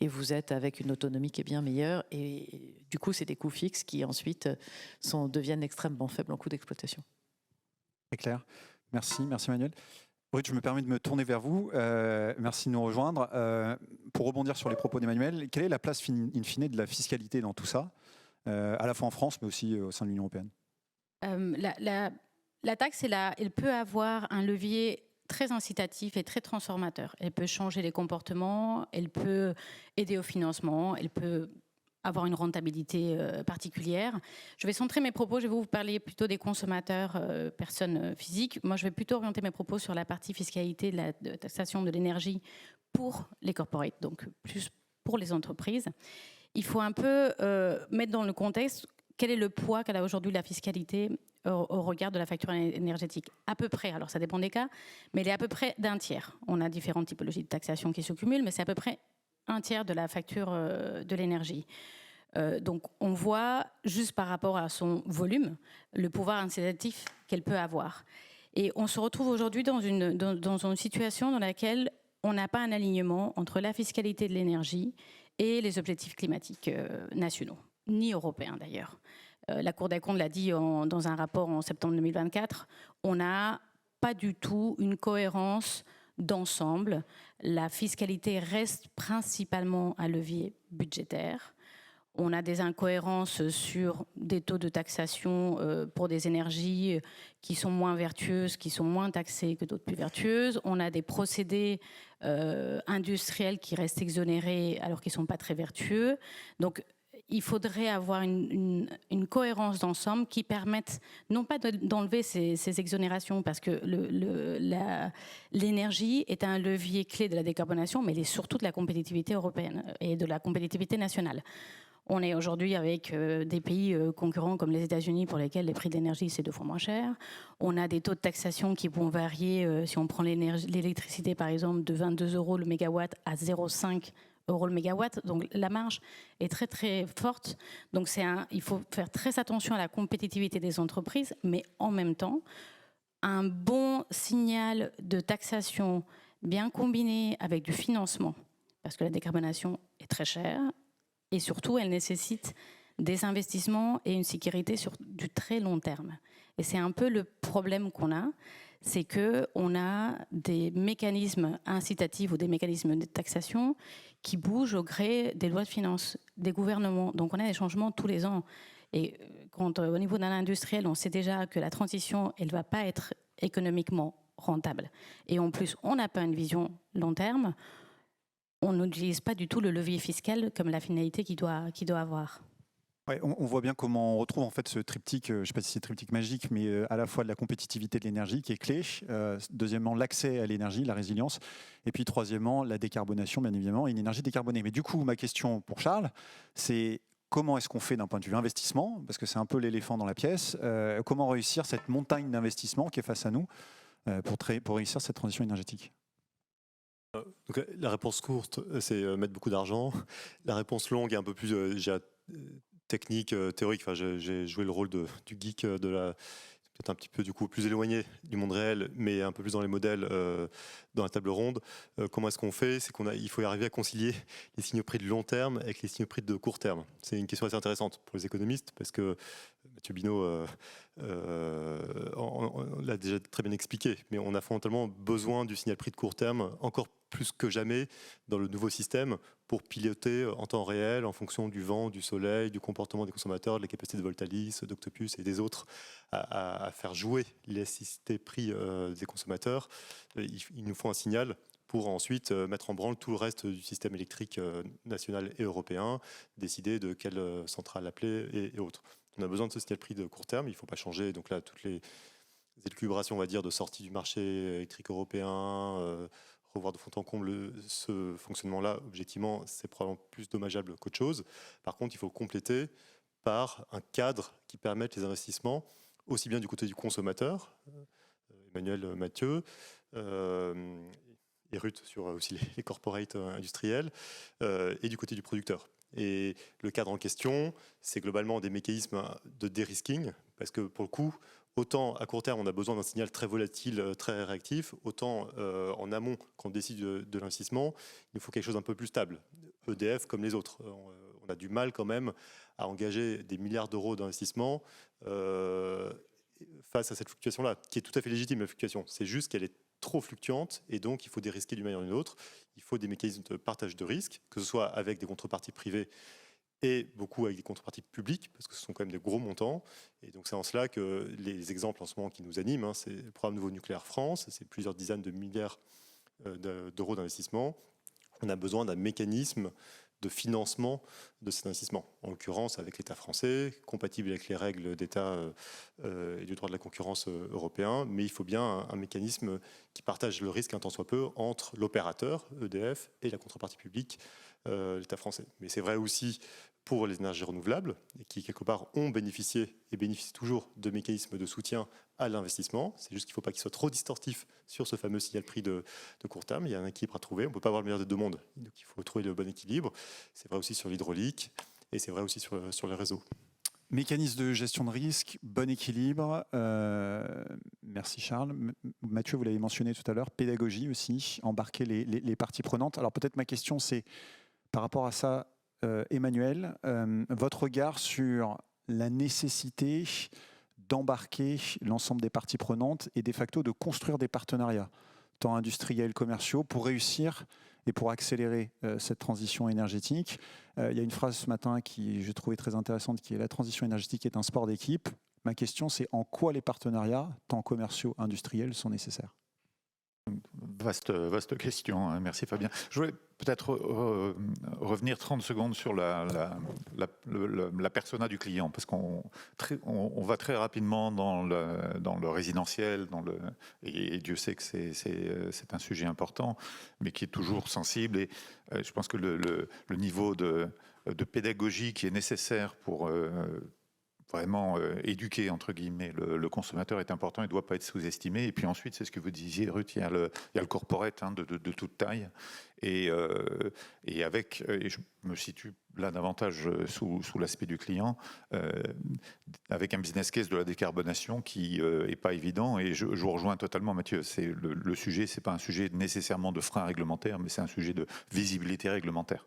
Et vous êtes avec une autonomie qui est bien meilleure. Et du coup, c'est des coûts fixes qui ensuite deviennent extrêmement faibles en coût d'exploitation. Très clair. Merci Manuel. Oui, je me permets de me tourner vers vous. Merci de nous rejoindre. Pour rebondir sur les propos d'Emmanuel, quelle est la place in fine de la fiscalité dans tout ça, à la fois en France, mais aussi au sein de l'Union européenne? La taxe, elle peut avoir un levier très incitatif et très transformateur. Elle peut changer les comportements, elle peut aider au financement, elle peut avoir une rentabilité particulière. Je vais centrer mes propos, je vais vous parler plutôt des consommateurs, personnes physiques. Moi, je vais plutôt orienter mes propos sur la partie fiscalité de la taxation de l'énergie pour les corporates, donc plus pour les entreprises. Il faut un peu mettre dans le contexte quel est le poids qu'a aujourd'hui la fiscalité au regard de la facture énergétique. À peu près, alors ça dépend des cas, mais elle est à peu près d'un tiers. On a différentes typologies de taxation qui se cumulent, mais c'est à peu près un tiers de la facture de l'énergie. Donc on voit, juste par rapport à son volume, le pouvoir incitatif qu'elle peut avoir. Et on se retrouve aujourd'hui dans une situation dans laquelle on n'a pas un alignement entre la fiscalité de l'énergie et les objectifs climatiques nationaux, ni européens d'ailleurs. La Cour des comptes l'a dit dans un rapport en septembre 2024, on n'a pas du tout une cohérence d'ensemble. La fiscalité reste principalement un levier budgétaire. On a des incohérences sur des taux de taxation pour des énergies qui sont moins vertueuses, qui sont moins taxées que d'autres plus vertueuses. On a des procédés industriels qui restent exonérés alors qu'ils ne sont pas très vertueux. Donc, il faudrait avoir une cohérence d'ensemble qui permette non pas d'enlever ces exonérations, parce que l'énergie est un levier clé de la décarbonation, mais elle est surtout de la compétitivité européenne et de la compétitivité nationale. On est aujourd'hui avec des pays concurrents comme les États-Unis pour lesquels les prix de l'énergie c'est 2 fois moins cher. On a des taux de taxation qui vont varier, si on prend l'électricité par exemple, de 22 € le mégawatt à 0,5 € le mégawatt. Donc la marge est très très forte. Donc il faut faire très attention à la compétitivité des entreprises, mais en même temps, un bon signal de taxation bien combiné avec du financement, parce que la décarbonation est très chère. Et surtout, elle nécessite des investissements et une sécurité sur du très long terme. Et c'est un peu le problème qu'on a, c'est qu'on a des mécanismes incitatifs ou des mécanismes de taxation qui bougent au gré des lois de finances, des gouvernements. Donc on a des changements tous les ans. Et quand au niveau d'un industriel, on sait déjà que la transition, elle ne va pas être économiquement rentable. Et en plus, on n'a pas une vision long terme. On n'utilise pas du tout le levier fiscal comme la finalité qu'il doit avoir. Ouais, on voit bien comment on retrouve en fait ce triptyque, je ne sais pas si c'est triptyque magique, mais à la fois de la compétitivité de l'énergie qui est clé, deuxièmement l'accès à l'énergie, la résilience, et puis troisièmement la décarbonation bien évidemment, et une énergie décarbonée. Mais du coup, ma question pour Charles, c'est comment est-ce qu'on fait d'un point de vue investissement, parce que c'est un peu l'éléphant dans la pièce, comment réussir cette montagne d'investissement qui est face à nous pour réussir cette transition énergétique? Donc, la réponse courte, c'est mettre beaucoup d'argent. La réponse longue est un peu plus technique, théorique. Enfin, j'ai joué le rôle du geek peut-être un petit peu du coup plus éloigné du monde réel, mais un peu plus dans les modèles, dans la table ronde. Comment est-ce qu'on fait? C'est il faut y arriver à concilier les signaux prix de long terme avec les signaux prix de court terme. C'est une question assez intéressante pour les économistes parce que Mathieu Binot l'a déjà très bien expliqué, mais on a fondamentalement besoin du signal prix de court terme encore plus que jamais dans le nouveau système pour piloter en temps réel en fonction du vent, du soleil, du comportement des consommateurs, de la capacité de Voltalis, d'Octopus et des autres à faire jouer l'élasticité prix des consommateurs. Il nous faut un signal pour ensuite mettre en branle tout le reste du système électrique national et européen, décider de quelle centrale appeler et autres. On a besoin de ce signal prix de court terme, il ne faut pas changer donc là toutes les élucubrations on va dire de sortie du marché électrique européen, revoir de fond en comble ce fonctionnement-là, objectivement, c'est probablement plus dommageable qu'autre chose. Par contre, il faut compléter par un cadre qui permette les investissements, aussi bien du côté du consommateur, Emmanuel, Mathieu, et Ruth sur aussi les corporates industriels, et du côté du producteur. Et le cadre en question, c'est globalement des mécanismes de dérisking, parce que pour le coup, autant à court terme, on a besoin d'un signal très volatile, très réactif, autant en amont, quand on décide de l'investissement, il nous faut quelque chose d'un peu plus stable. EDF, comme les autres, on a du mal quand même à engager des milliards d'euros d'investissement face à cette fluctuation-là, qui est tout à fait légitime, la fluctuation. C'est juste qu'elle est trop fluctuante et donc il faut dérisquer d'une manière ou d'une autre. Il faut des mécanismes de partage de risques, que ce soit avec des contreparties privées et beaucoup avec des contreparties publiques, parce que ce sont quand même des gros montants. Et donc c'est en cela que les exemples en ce moment qui nous animent, c'est le programme Nouveau Nucléaire France, c'est plusieurs dizaines de milliards d'euros d'investissement. On a besoin d'un mécanisme de financement de cet investissement, en l'occurrence avec l'État français, compatible avec les règles d'État et du droit de la concurrence européen, mais il faut bien un mécanisme qui partage le risque un tant soit peu entre l'opérateur, EDF, et la contrepartie publique, l'État français. Mais c'est vrai aussi pour les énergies renouvelables, qui quelque part ont bénéficié et bénéficient toujours de mécanismes de soutien à l'investissement. C'est juste qu'il ne faut pas qu'il soit trop distortif sur ce fameux signal prix de court terme. Il y a un équilibre à trouver. On ne peut pas avoir le meilleur des deux mondes. Donc il faut trouver le bon équilibre. C'est vrai aussi sur l'hydraulique et c'est vrai aussi sur les réseaux. Mécanisme de gestion de risque, bon équilibre. Merci Charles. Mathieu, vous l'avez mentionné tout à l'heure, pédagogie aussi, embarquer les parties prenantes. Alors peut-être ma question, c'est par rapport à ça, Emmanuel, votre regard sur la nécessité d'embarquer l'ensemble des parties prenantes et de facto de construire des partenariats, tant industriels, commerciaux, pour réussir et pour accélérer cette transition énergétique. Il y a une phrase ce matin qui je trouvais très intéressante, qui est « La transition énergétique est un sport d'équipe ». Ma question, c'est en quoi les partenariats, tant commerciaux, industriels, sont nécessaires ? Vaste question, hein. Merci Fabien. Je voulais peut-être revenir 30 secondes sur la persona du client, parce qu'on va très rapidement dans le résidentiel, et Dieu sait que c'est un sujet important, mais qui est toujours sensible. Et je pense que le niveau de pédagogie qui est nécessaire pour vraiment éduquer, entre guillemets, le consommateur est important, il ne doit pas être sous-estimé. Et puis ensuite, c'est ce que vous disiez, Ruth, il y a le corporate de toute taille. Et je me situe là davantage sous l'aspect du client, avec un business case de la décarbonation qui n'est pas évident. Et je vous rejoins totalement, Mathieu. Le sujet, ce n'est pas un sujet nécessairement de frein réglementaire, mais c'est un sujet de visibilité réglementaire.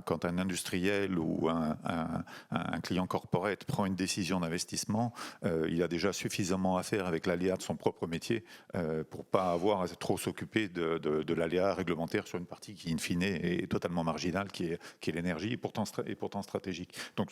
Quand un industriel ou un client corporate prend une décision d'investissement, il a déjà suffisamment à faire avec l'aléa de son propre métier pour ne pas avoir à trop s'occuper de l'aléa réglementaire sur une partie qui, in fine, est totalement marginale, qui est l'énergie, et pourtant stratégique. Donc,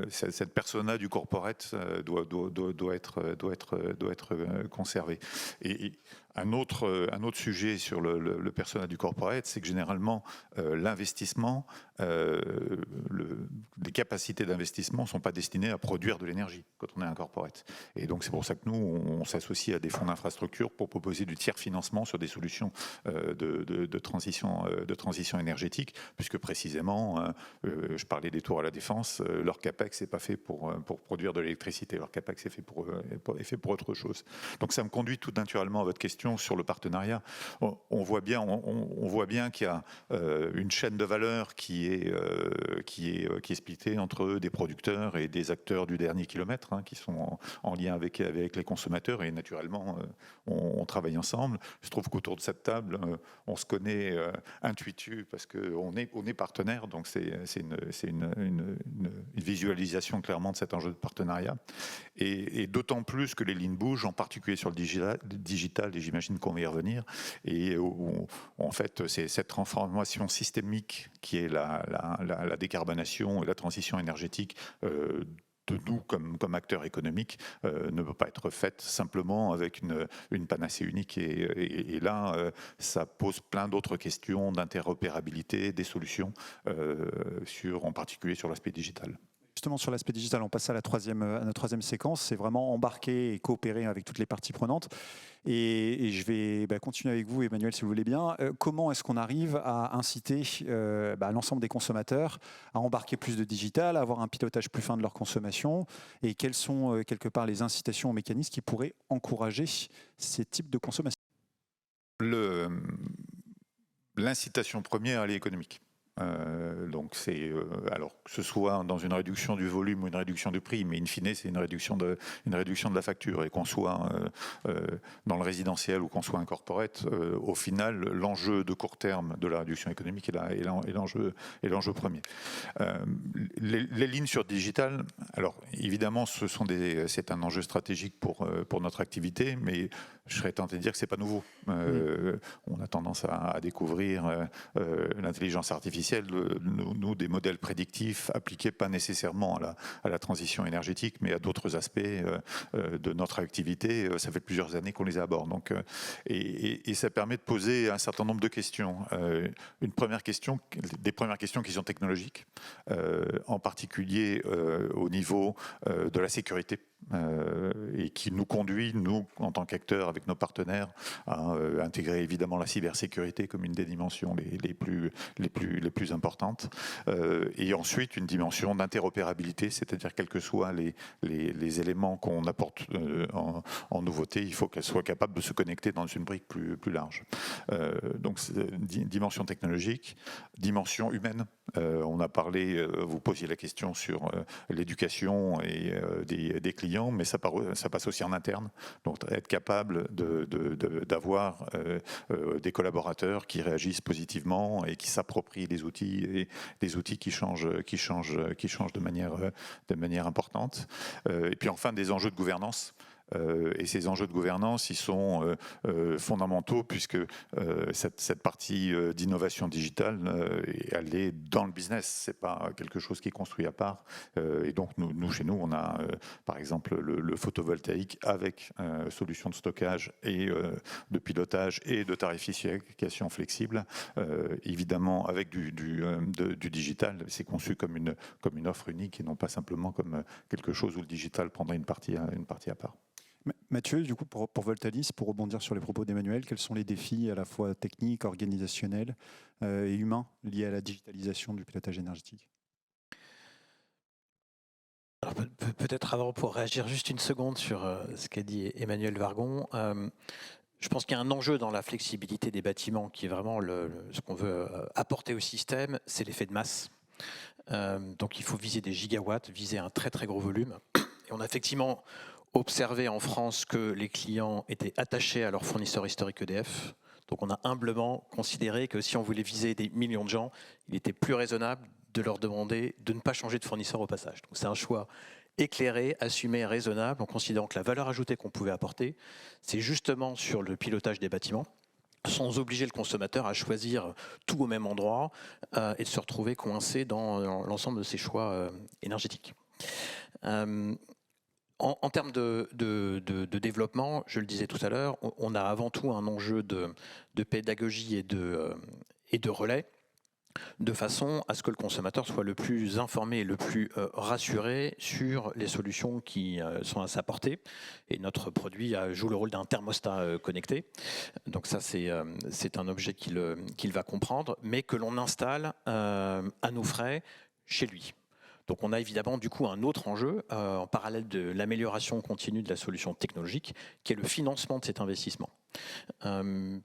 cette persona du corporate doit être conservée. Et un autre sujet sur le persona du corporate, c'est que généralement, l'investissement, les capacités d'investissement ne sont pas destinées à produire de l'énergie quand on est un corporate. Et donc, c'est pour ça que nous, on s'associe à des fonds d'infrastructure pour proposer du tiers financement sur des solutions de transition énergétique, puisque précisément, je parlais des tours à la Défense, leur CAPEX n'est pas fait pour produire de l'électricité, leur CAPEX est fait pour autre chose. Donc, ça me conduit tout naturellement à votre question sur le partenariat. On voit bien qu'il y a une chaîne de valeur qui est splittée entre des producteurs et des acteurs du dernier kilomètre, hein, qui sont en lien avec les consommateurs, et naturellement on travaille ensemble. Je trouve qu'autour de cette table on se connaît intuitu parce qu'on est partenaire, donc c'est une visualisation clairement de cet enjeu de partenariat, et d'autant plus que les lignes bougent, en particulier sur le digital, et j'imagine qu'on va y revenir, et en fait c'est cette transformation systémique qui est la décarbonation et la transition énergétique de nous comme acteurs économiques ne peut pas être faite simplement avec une panacée unique, et là ça pose plein d'autres questions d'interopérabilité des solutions, en particulier sur l'aspect digital. Justement, sur l'aspect digital, on passe à notre troisième séquence, c'est vraiment embarquer et coopérer avec toutes les parties prenantes. Et je vais continuer avec vous, Emmanuel, si vous voulez bien. Comment est-ce qu'on arrive à inciter l'ensemble des consommateurs à embarquer plus de digital, à avoir un pilotage plus fin de leur consommation, et quelles sont quelque part les incitations ou mécanismes qui pourraient encourager ces types de consommation? L'incitation première, elle est économique. Donc c'est alors que ce soit dans une réduction du volume ou une réduction du prix, mais in fine c'est une réduction de la facture, et qu'on soit dans le résidentiel ou qu'on soit un corporate, au final l'enjeu de court terme de la réduction économique est l'enjeu premier. Les lignes sur digital, alors évidemment c'est un enjeu stratégique pour notre activité, mais je serais tenté de dire que c'est pas nouveau. On a tendance à découvrir l'intelligence artificielle, nous des modèles prédictifs appliqués pas nécessairement à la transition énergétique, mais à d'autres aspects de notre activité. Ça fait plusieurs années qu'on les aborde. Donc, et ça permet de poser un certain nombre de questions. Des premières questions qui sont technologiques, en particulier au niveau de la sécurité, et qui nous conduit, nous, en tant qu'acteurs avec nos partenaires, à intégrer évidemment la cybersécurité comme une des dimensions les plus importantes. Et ensuite, une dimension d'interopérabilité, c'est-à-dire quels que soient les éléments qu'on apporte en nouveauté, il faut qu'elles soient capables de se connecter dans une brique plus large. Donc, dimension technologique, dimension humaine. On a parlé, vous posiez la question sur l'éducation et des clients, mais ça passe aussi en interne. Donc être capable d'avoir des collaborateurs qui réagissent positivement et qui s'approprient les outils, et des outils qui changent de manière importante. Et puis enfin des enjeux de gouvernance. Et ces enjeux de gouvernance, ils sont fondamentaux, puisque cette partie d'innovation digitale, elle est dans le business. C'est pas quelque chose qui est construit à part. Et donc chez nous, on a par exemple le photovoltaïque avec solution de stockage et de pilotage et de tarification flexible. Évidemment, avec du digital, c'est conçu comme une offre unique et non pas simplement comme quelque chose où le digital prendrait une partie à part. Mathieu, du coup, pour Voltalis, pour rebondir sur les propos d'Emmanuel, quels sont les défis à la fois techniques, organisationnels et humains liés à la digitalisation du pilotage énergétique ? Alors, peut-être avant, pour réagir juste une seconde sur ce qu'a dit Emmanuel Vargon, je pense qu'il y a un enjeu dans la flexibilité des bâtiments qui est vraiment ce qu'on veut apporter au système, c'est l'effet de masse. Donc il faut viser des gigawatts, viser un très très gros volume. Et on a effectivement observé en France que les clients étaient attachés à leur fournisseur historique EDF. Donc on a humblement considéré que si on voulait viser des millions de gens, il était plus raisonnable de leur demander de ne pas changer de fournisseur au passage. Donc c'est un choix éclairé, assumé, raisonnable, en considérant que la valeur ajoutée qu'on pouvait apporter, c'est justement sur le pilotage des bâtiments, sans obliger le consommateur à choisir tout au même endroit et de se retrouver coincé dans l'ensemble de ses choix énergétiques. En termes de développement, je le disais tout à l'heure, on a avant tout un enjeu de pédagogie et de relais, de façon à ce que le consommateur soit le plus informé et le plus rassuré sur les solutions qui sont à sa portée. Et notre produit joue le rôle d'un thermostat connecté. Donc ça, c'est un objet qu'il va comprendre, mais que l'on installe à nos frais chez lui. Donc on a évidemment du coup un autre enjeu en parallèle de l'amélioration continue de la solution technologique, qui est le financement de cet investissement.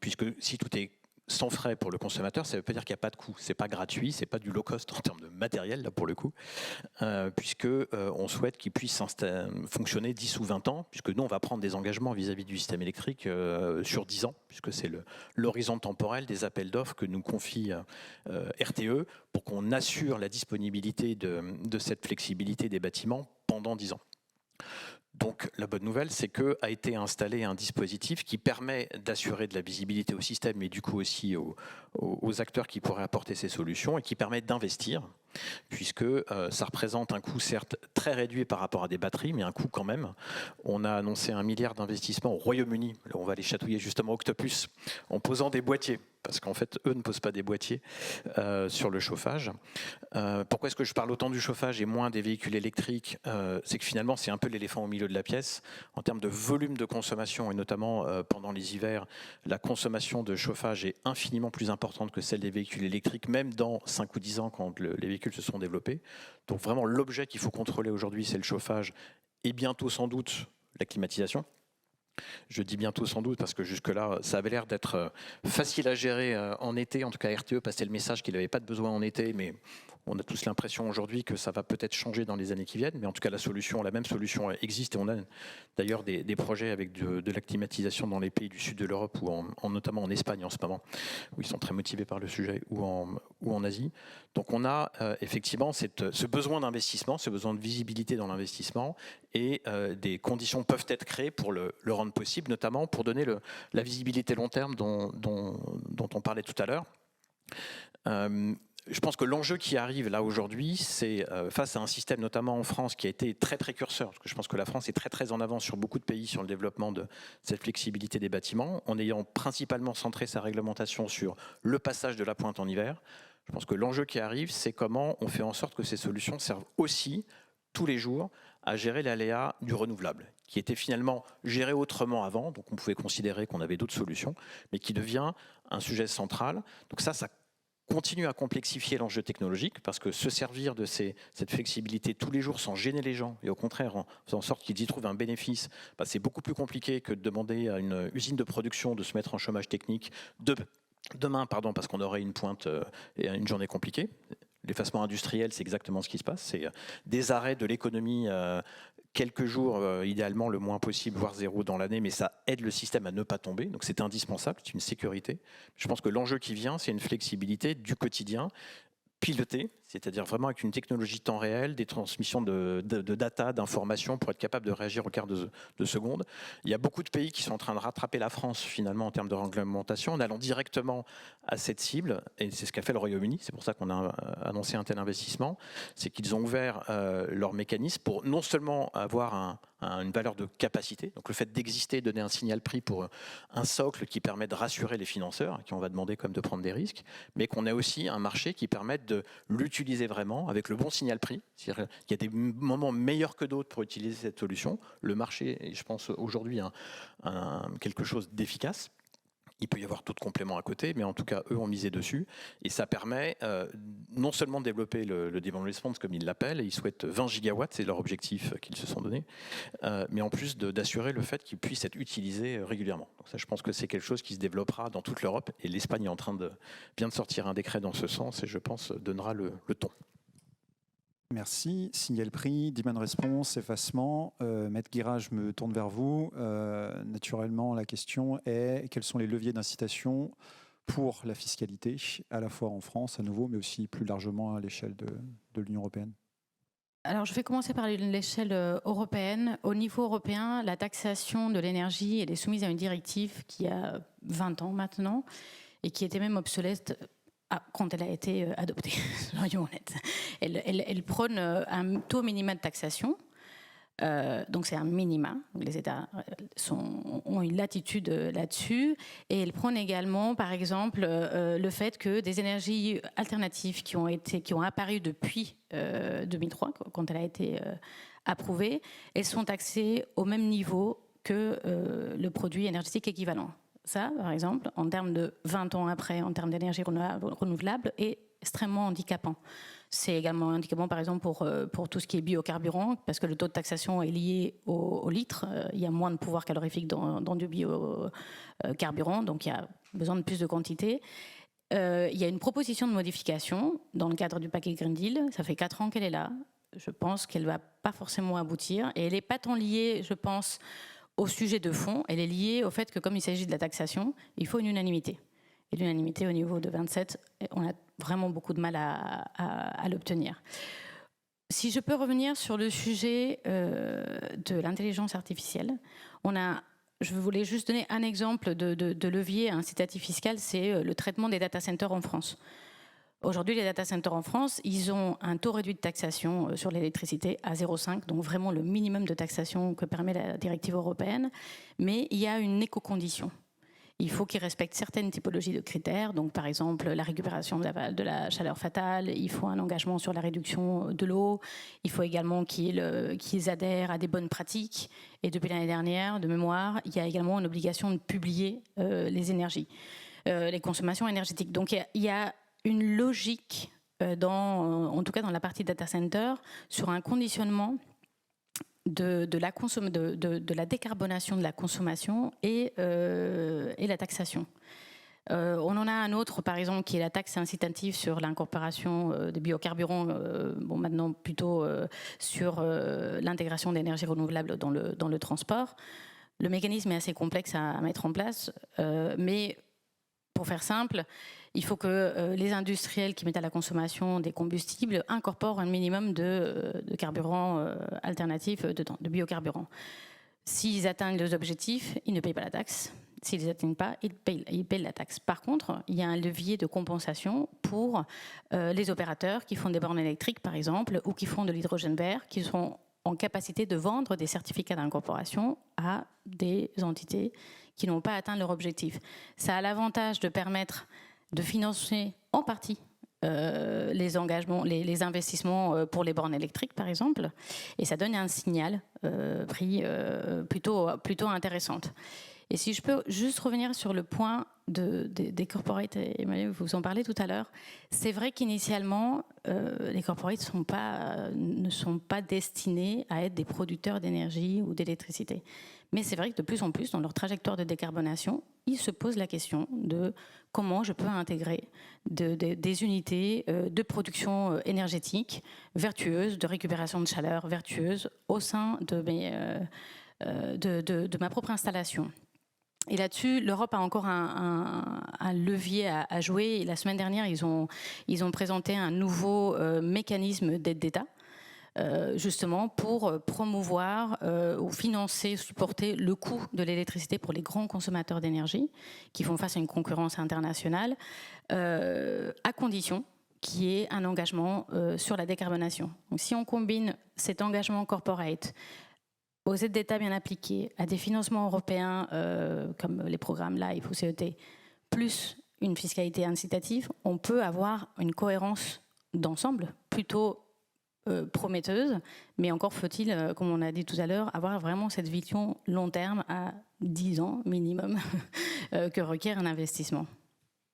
Puisque si tout est sans frais pour le consommateur, ça ne veut pas dire qu'il n'y a pas de coût. Ce n'est pas gratuit, ce n'est pas du low cost en termes de matériel, là pour le coup, puisque on souhaite qu'il puisse fonctionner 10 ou 20 ans, puisque nous, on va prendre des engagements vis-à-vis du système électrique sur 10 ans, puisque c'est l'horizon temporel des appels d'offres que nous confie RTE, pour qu'on assure la disponibilité de cette flexibilité des bâtiments pendant 10 ans. Donc la bonne nouvelle, c'est qu'a été installé un dispositif qui permet d'assurer de la visibilité au système, mais du coup aussi aux acteurs qui pourraient apporter ces solutions, et qui permet d'investir, puisque ça représente un coût certes très réduit par rapport à des batteries, mais un coût quand même. On a annoncé 1 milliard d'investissements au Royaume-Uni. Là, on va aller chatouiller justement Octopus en posant des boîtiers, parce qu'en fait, eux ne posent pas des boîtiers sur le chauffage. Pourquoi est-ce que je parle autant du chauffage et moins des véhicules électriques? C'est que finalement, c'est un peu l'éléphant au milieu de la pièce. En termes de volume de consommation, et notamment pendant les hivers, la consommation de chauffage est infiniment plus importante que celle des véhicules électriques, même dans 5 ou 10 ans, quand les véhicules se sont développés. Donc vraiment, l'objet qu'il faut contrôler aujourd'hui, c'est le chauffage, et bientôt sans doute la climatisation. Je dis bientôt sans doute parce que jusque-là, ça avait l'air d'être facile à gérer en été. En tout cas, RTE passait le message qu'il n'avait pas de besoin en été, mais on a tous l'impression aujourd'hui que ça va peut-être changer dans les années qui viennent. Mais en tout cas, la même solution existe. Et on a d'ailleurs des projets avec de la climatisation dans les pays du sud de l'Europe, ou notamment en Espagne en ce moment, où ils sont très motivés par le sujet, ou en Asie. Donc on a effectivement ce besoin d'investissement, ce besoin de visibilité dans l'investissement, et des conditions peuvent être créées pour le rendre possible, notamment pour donner la visibilité long terme dont on parlait tout à l'heure. Je pense que l'enjeu qui arrive là aujourd'hui, c'est face à un système notamment en France qui a été très précurseur, parce que je pense que la France est très très en avance sur beaucoup de pays sur le développement de cette flexibilité des bâtiments, en ayant principalement centré sa réglementation sur le passage de la pointe en hiver. Je pense que l'enjeu qui arrive, c'est comment on fait en sorte que ces solutions servent aussi tous les jours à gérer l'aléa du renouvelable, qui était finalement géré autrement avant, donc on pouvait considérer qu'on avait d'autres solutions, mais qui devient un sujet central. Donc ça continue à complexifier l'enjeu technologique, parce que se servir de cette flexibilité tous les jours sans gêner les gens, et au contraire en faisant en sorte qu'ils y trouvent un bénéfice, c'est beaucoup plus compliqué que de demander à une usine de production de se mettre en chômage technique demain, parce qu'on aurait une pointe et une journée compliquée. L'effacement industriel, c'est exactement ce qui se passe. C'est des arrêts de l'économie quelques jours, idéalement le moins possible, voire zéro dans l'année, mais ça aide le système à ne pas tomber. Donc c'est indispensable, c'est une sécurité. Je pense que l'enjeu qui vient, c'est une flexibilité du quotidien, pilotée, c'est-à-dire vraiment avec une technologie temps réel, des transmissions de data, d'informations pour être capable de réagir au quart de seconde. Il y a beaucoup de pays qui sont en train de rattraper la France finalement en termes de réglementation en allant directement à cette cible, et c'est ce qu'a fait le Royaume-Uni, c'est pour ça qu'on a annoncé un tel investissement, c'est qu'ils ont ouvert leur mécanisme pour non seulement avoir une valeur de capacité, donc le fait d'exister, donner un signal prix pour un socle qui permet de rassurer les financeurs, à qui on va demander comme de prendre des risques, mais qu'on ait aussi un marché qui permette de l'utiliser vraiment avec le bon signal prix. C'est-à-dire qu'il y a des moments meilleurs que d'autres pour utiliser cette solution. Le marché est, je pense, aujourd'hui quelque chose d'efficace. Il peut y avoir d'autres compléments à côté, mais en tout cas, eux ont misé dessus. Et ça permet non seulement de développer le demand response, comme ils l'appellent, et ils souhaitent 20 gigawatts, c'est leur objectif qu'ils se sont donné, mais en plus d'assurer le fait qu'ils puissent être utilisés régulièrement. Donc ça, je pense que c'est quelque chose qui se développera dans toute l'Europe, et l'Espagne est en train vient de sortir un décret dans ce sens, et je pense donnera le ton. Merci. Signal prix, demand response, effacement. Maître Guira, je me tourne vers vous. Naturellement, la question est quels sont les leviers d'incitation pour la fiscalité, à la fois en France, à nouveau, mais aussi plus largement à l'échelle de l'Union européenne? Alors, je vais commencer par l'échelle européenne. Au niveau européen, la taxation de l'énergie, elle est soumise à une directive qui a 20 ans maintenant et qui était même obsolète quand elle a été adoptée, soyons honnêtes. Elle prône un taux minimum de taxation. Donc c'est un minima, les États ont une latitude là-dessus, et elle prône également, par exemple, le fait que des énergies alternatives qui ont apparu depuis 2003, quand elle a été approuvée, elles sont taxées au même niveau que le produit énergétique équivalent. Ça, par exemple, en termes de 20 ans après, en termes d'énergie renouvelable, est extrêmement handicapant. C'est également handicapant, par exemple, pour tout ce qui est biocarburant, parce que le taux de taxation est lié au litre. Il y a moins de pouvoir calorifique dans du biocarburant, donc il y a besoin de plus de quantité. Il y a une proposition de modification dans le cadre du paquet Green Deal. Ça fait 4 ans qu'elle est là. Je pense qu'elle ne va pas forcément aboutir. Et elle n'est pas tant liée, je pense, au sujet de fond. Elle est liée au fait que, comme il s'agit de la taxation, il faut une unanimité. Et l'unanimité au niveau de 27, on a vraiment beaucoup de mal à l'obtenir. Si je peux revenir sur le sujet de l'intelligence artificielle, je voulais juste donner un exemple de levier incitatif fiscal, c'est le traitement des data centers en France. Aujourd'hui, les data centers en France, ils ont un taux réduit de taxation sur l'électricité à 0,5, donc vraiment le minimum de taxation que permet la directive européenne, mais il y a une éco-condition. Il faut qu'ils respectent certaines typologies de critères, donc par exemple la récupération de la chaleur fatale, il faut un engagement sur la réduction de l'eau, il faut également qu'ils adhèrent à des bonnes pratiques, et depuis l'année dernière, de mémoire, il y a également une obligation de publier les énergies, les consommations énergétiques. Donc il y a une logique, en tout cas dans la partie data center, sur un conditionnement de la décarbonation de la consommation et la taxation. On en a un autre, par exemple, qui est la taxe incitative sur l'incorporation des biocarburants, maintenant plutôt sur l'intégration d'énergies renouvelables dans le transport. Le mécanisme est assez complexe à mettre en place, mais pour faire simple, il faut que les industriels qui mettent à la consommation des combustibles incorporent un minimum de carburants alternatifs dedans, de biocarburants. S'ils atteignent les objectifs, ils ne payent pas la taxe. S'ils ne les atteignent pas, ils payent la taxe. Par contre, il y a un levier de compensation pour les opérateurs qui font des bornes électriques, par exemple, ou qui font de l'hydrogène vert, qui sont en capacité de vendre des certificats d'incorporation à des entités qui n'ont pas atteint leur objectif. Ça a l'avantage de permettre de financer en partie les engagements, les investissements pour les bornes électriques, par exemple, et ça donne un signal prix plutôt intéressant. Et si je peux juste revenir sur le point des corporates, Emmanuel, vous en parlez tout à l'heure, c'est vrai qu'initialement, les corporates ne sont pas destinés à être des producteurs d'énergie ou d'électricité. Mais c'est vrai que de plus en plus, dans leur trajectoire de décarbonation, ils se posent la question de comment je peux intégrer des unités de production énergétique vertueuses, de récupération de chaleur vertueuses au sein de ma propre installation. Et là-dessus, l'Europe a encore un levier à jouer. Et la semaine dernière, ils ont présenté un nouveau mécanisme d'aide d'État, justement pour promouvoir ou financer, supporter le coût de l'électricité pour les grands consommateurs d'énergie qui font face à une concurrence internationale, à condition qu'il y ait un engagement sur la décarbonation. Donc, si on combine cet engagement corporate aux aides d'État bien appliquées, à des financements européens comme les programmes LIFE ou CET, plus une fiscalité incitative, on peut avoir une cohérence d'ensemble plutôt prometteuse, mais encore faut-il, comme on a dit tout à l'heure, avoir vraiment cette vision long terme à 10 ans minimum que requiert un investissement.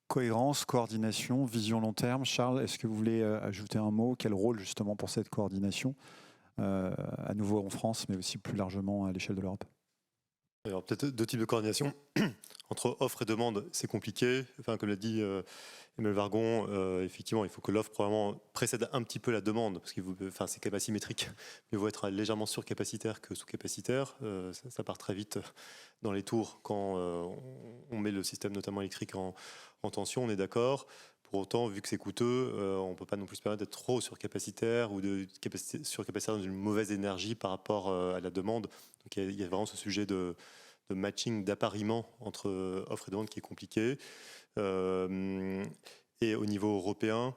Cohérence, coordination, vision long terme. Charles, est-ce que vous voulez ajouter un mot? Quel rôle justement pour cette coordination à nouveau en France, mais aussi plus largement à l'échelle de l'Europe? Alors peut-être deux types de coordination. Entre offre et demande, c'est compliqué. Enfin, comme l'a dit Emmanuel Vargon, effectivement, il faut que l'offre probablement précède un petit peu la demande, parce que c'est quand même asymétrique. Il faut être légèrement surcapacitaire que sous-capacitaire. Ça part très vite dans les tours quand on met le système notamment électrique en tension, on est d'accord. Pour autant, vu que c'est coûteux, on ne peut pas non plus se permettre d'être trop surcapacitaire ou surcapacitaire dans une mauvaise énergie par rapport à la demande. Donc il y a vraiment ce sujet de matching, d'appariement entre offre et demande qui est compliqué. Et au niveau européen,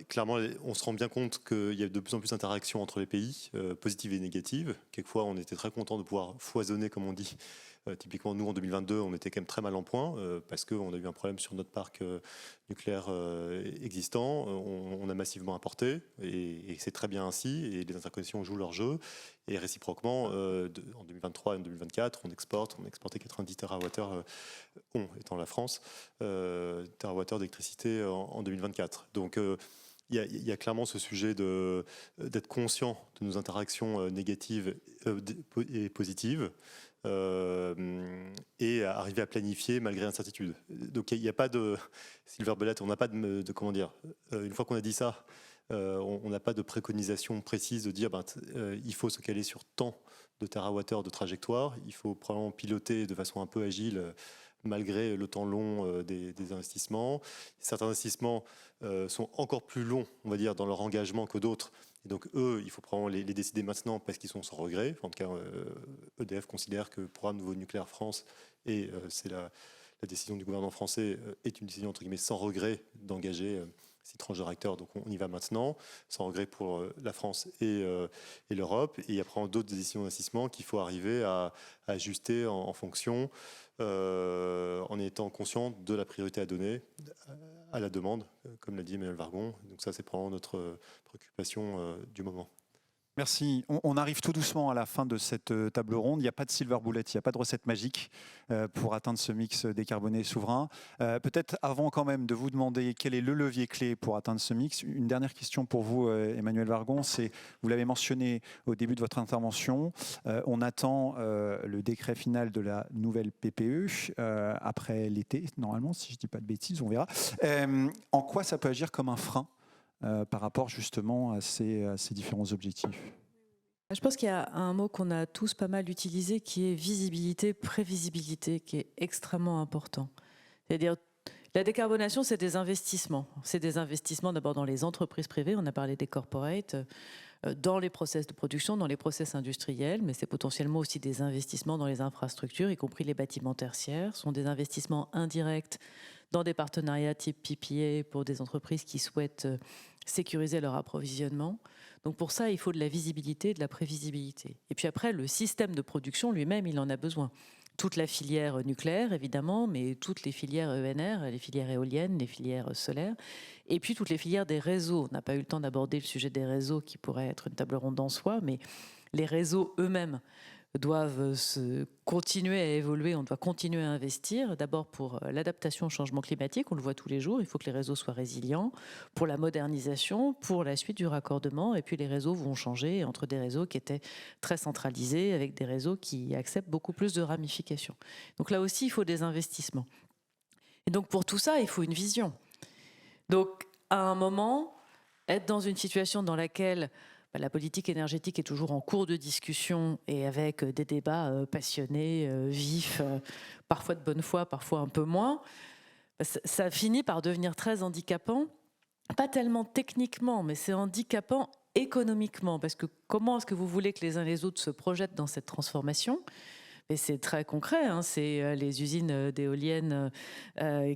clairement, on se rend bien compte qu'il y a de plus en plus d'interactions entre les pays, positives et négatives. Quelquefois, on était très content de pouvoir foisonner, comme on dit. Typiquement, nous, en 2022, on était quand même très mal en point parce qu'on a eu un problème sur notre parc nucléaire existant. On a massivement importé et c'est très bien ainsi. Et les interconnexions jouent leur jeu. Et réciproquement, en 2023 et en 2024, on a exporté 90 TWh, étant la France, TWh d'électricité en 2024. Donc, il y a clairement ce sujet d'être conscient de nos interactions négatives et positives. Et arriver à planifier malgré l'incertitude. Donc il n'y a pas de silver bullet, on n'a pas de comment dire. Une fois qu'on a dit ça, on n'a pas de préconisation précise de dire il faut se caler sur tant de terawattheures de trajectoire. Il faut probablement piloter de façon un peu agile malgré le temps long des investissements. Certains investissements sont encore plus longs, on va dire, dans leur engagement que d'autres. Et donc eux, il faut probablement les décider maintenant parce qu'ils sont sans regret. En tout cas, EDF considère que le programme Nouveau Nucléaire France, et c'est la décision du gouvernement français, est une décision entre guillemets sans regret d'engager 6 tranches de réacteurs. Donc on y va maintenant, sans regret pour la France et l'Europe. Et il y a probablement d'autres décisions d'investissement qu'il faut arriver à ajuster en fonction, en étant conscient de la priorité à donner à la demande, comme l'a dit Emmanuel Vargon. Donc ça, c'est probablement notre préoccupation du moment. Merci. On arrive tout doucement à la fin de cette table ronde. Il n'y a pas de silver bullet, il n'y a pas de recette magique pour atteindre ce mix décarboné souverain. Peut-être avant quand même de vous demander quel est le levier clé pour atteindre ce mix, une dernière question pour vous, Emmanuel Vargon, c'est, vous l'avez mentionné au début de votre intervention, on attend le décret final de la nouvelle PPE après l'été, normalement, si je ne dis pas de bêtises, on verra. En quoi ça peut agir comme un frein par rapport justement à ces différents objectifs? Je pense qu'il y a un mot qu'on a tous pas mal utilisé qui est visibilité, prévisibilité, qui est extrêmement important. C'est-à-dire, la décarbonation, c'est des investissements. C'est des investissements d'abord dans les entreprises privées, on a parlé des corporates, dans les process de production, dans les process industriels, mais c'est potentiellement aussi des investissements dans les infrastructures, y compris les bâtiments tertiaires. Ce sont des investissements indirects dans des partenariats type PPA pour des entreprises qui souhaitent sécuriser leur approvisionnement. Donc pour ça, il faut de la visibilité, de la prévisibilité. Et puis après, le système de production lui-même, il en a besoin. Toute la filière nucléaire, évidemment, mais toutes les filières ENR, les filières éoliennes, les filières solaires, et puis toutes les filières des réseaux. On n'a pas eu le temps d'aborder le sujet des réseaux, qui pourrait être une table ronde en soi, mais les réseaux eux-mêmes doivent continuer à évoluer, on doit continuer à investir, d'abord pour l'adaptation au changement climatique, on le voit tous les jours, il faut que les réseaux soient résilients, pour la modernisation, pour la suite du raccordement, et puis les réseaux vont changer entre des réseaux qui étaient très centralisés, avec des réseaux qui acceptent beaucoup plus de ramifications. Donc là aussi, il faut des investissements. Et donc pour tout ça, il faut une vision. Donc à un moment, être dans une situation dans laquelle la politique énergétique est toujours en cours de discussion et avec des débats passionnés, vifs, parfois de bonne foi, parfois un peu moins, ça finit par devenir très handicapant, pas tellement techniquement, mais c'est handicapant économiquement, parce que comment est-ce que vous voulez que les uns et les autres se projettent dans cette transformation ? Et c'est très concret, hein, c'est les usines d'éoliennes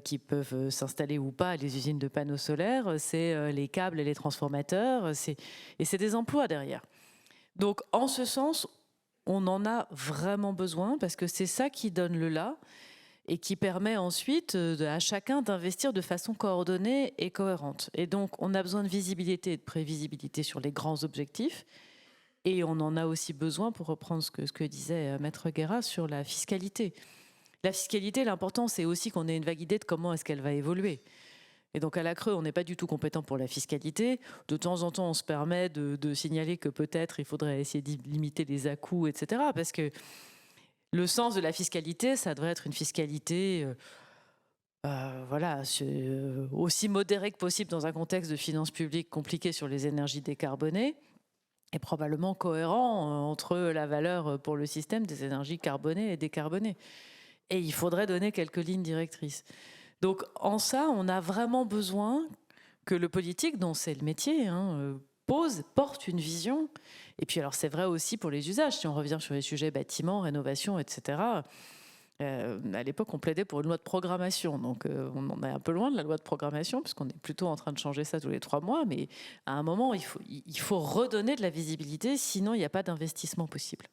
qui peuvent s'installer ou pas, les usines de panneaux solaires, c'est les câbles et les transformateurs, et c'est des emplois derrière. Donc en ce sens, on en a vraiment besoin parce que c'est ça qui donne le là et qui permet ensuite à chacun d'investir de façon coordonnée et cohérente. Et donc on a besoin de visibilité et de prévisibilité sur les grands objectifs. Et on en a aussi besoin, pour reprendre ce que disait Maître Guérin, sur la fiscalité. La fiscalité, l'important, c'est aussi qu'on ait une vague idée de comment est-ce qu'elle va évoluer. Et donc à la Creux, on n'est pas du tout compétent pour la fiscalité. De temps en temps, on se permet de signaler que peut-être il faudrait essayer de limiter les à-coups, etc. Parce que le sens de la fiscalité, ça devrait être une fiscalité aussi modérée que possible dans un contexte de finances publiques compliqué sur les énergies décarbonées, et probablement cohérent entre la valeur pour le système des énergies carbonées et décarbonées. Et il faudrait donner quelques lignes directrices. Donc en ça, on a vraiment besoin que le politique, dont c'est le métier, porte une vision. Et puis alors c'est vrai aussi pour les usages, si on revient sur les sujets bâtiments, rénovation, etc., à l'époque, on plaidait pour une loi de programmation. Donc, on en est un peu loin de la loi de programmation, puisqu'on est plutôt en train de changer ça tous les 3 mois. Mais à un moment, il faut redonner de la visibilité, sinon il n'y a pas d'investissement possible.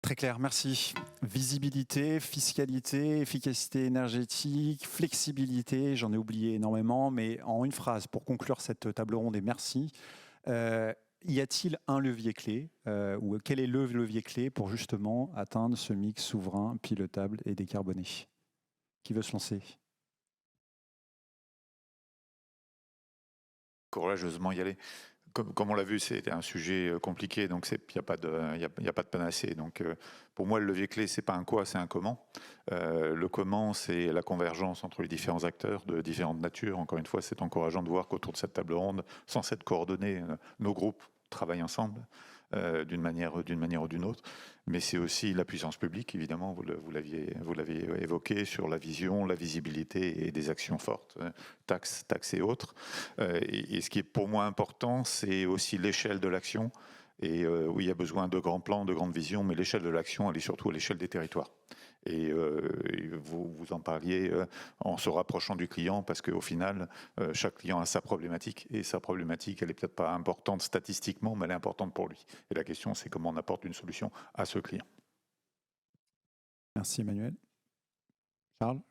Très clair, merci. Visibilité, fiscalité, efficacité énergétique, flexibilité, j'en ai oublié énormément, mais en une phrase, pour conclure cette table ronde, et merci. Y a-t-il un levier clé ou quel est le levier clé pour justement atteindre ce mix souverain, pilotable et décarboné? Qui veut se lancer? Courageusement y aller. Comme on l'a vu, c'est un sujet compliqué, donc il n'y a pas de panacée. Donc pour moi, le levier clé, c'est pas un quoi, c'est un comment. Le comment, c'est la convergence entre les différents acteurs de différentes natures. Encore une fois, c'est encourageant de voir qu'autour de cette table ronde, sans s'être coordonnés, nos groupes travaillent ensemble d'une manière ou d'une autre. Mais c'est aussi la puissance publique, évidemment, vous l'aviez évoqué, sur la vision, la visibilité et des actions fortes, taxes et autres. Et ce qui est pour moi important, c'est aussi l'échelle de l'action. Et oui, il y a besoin de grands plans, de grandes visions, mais l'échelle de l'action, elle est surtout à l'échelle des territoires. Et vous en parliez en se rapprochant du client, parce qu'au final, chaque client a sa problématique, et sa problématique, elle n'est peut-être pas importante statistiquement, mais elle est importante pour lui. Et la question, c'est comment on apporte une solution à ce client. Merci Emmanuel. Charles?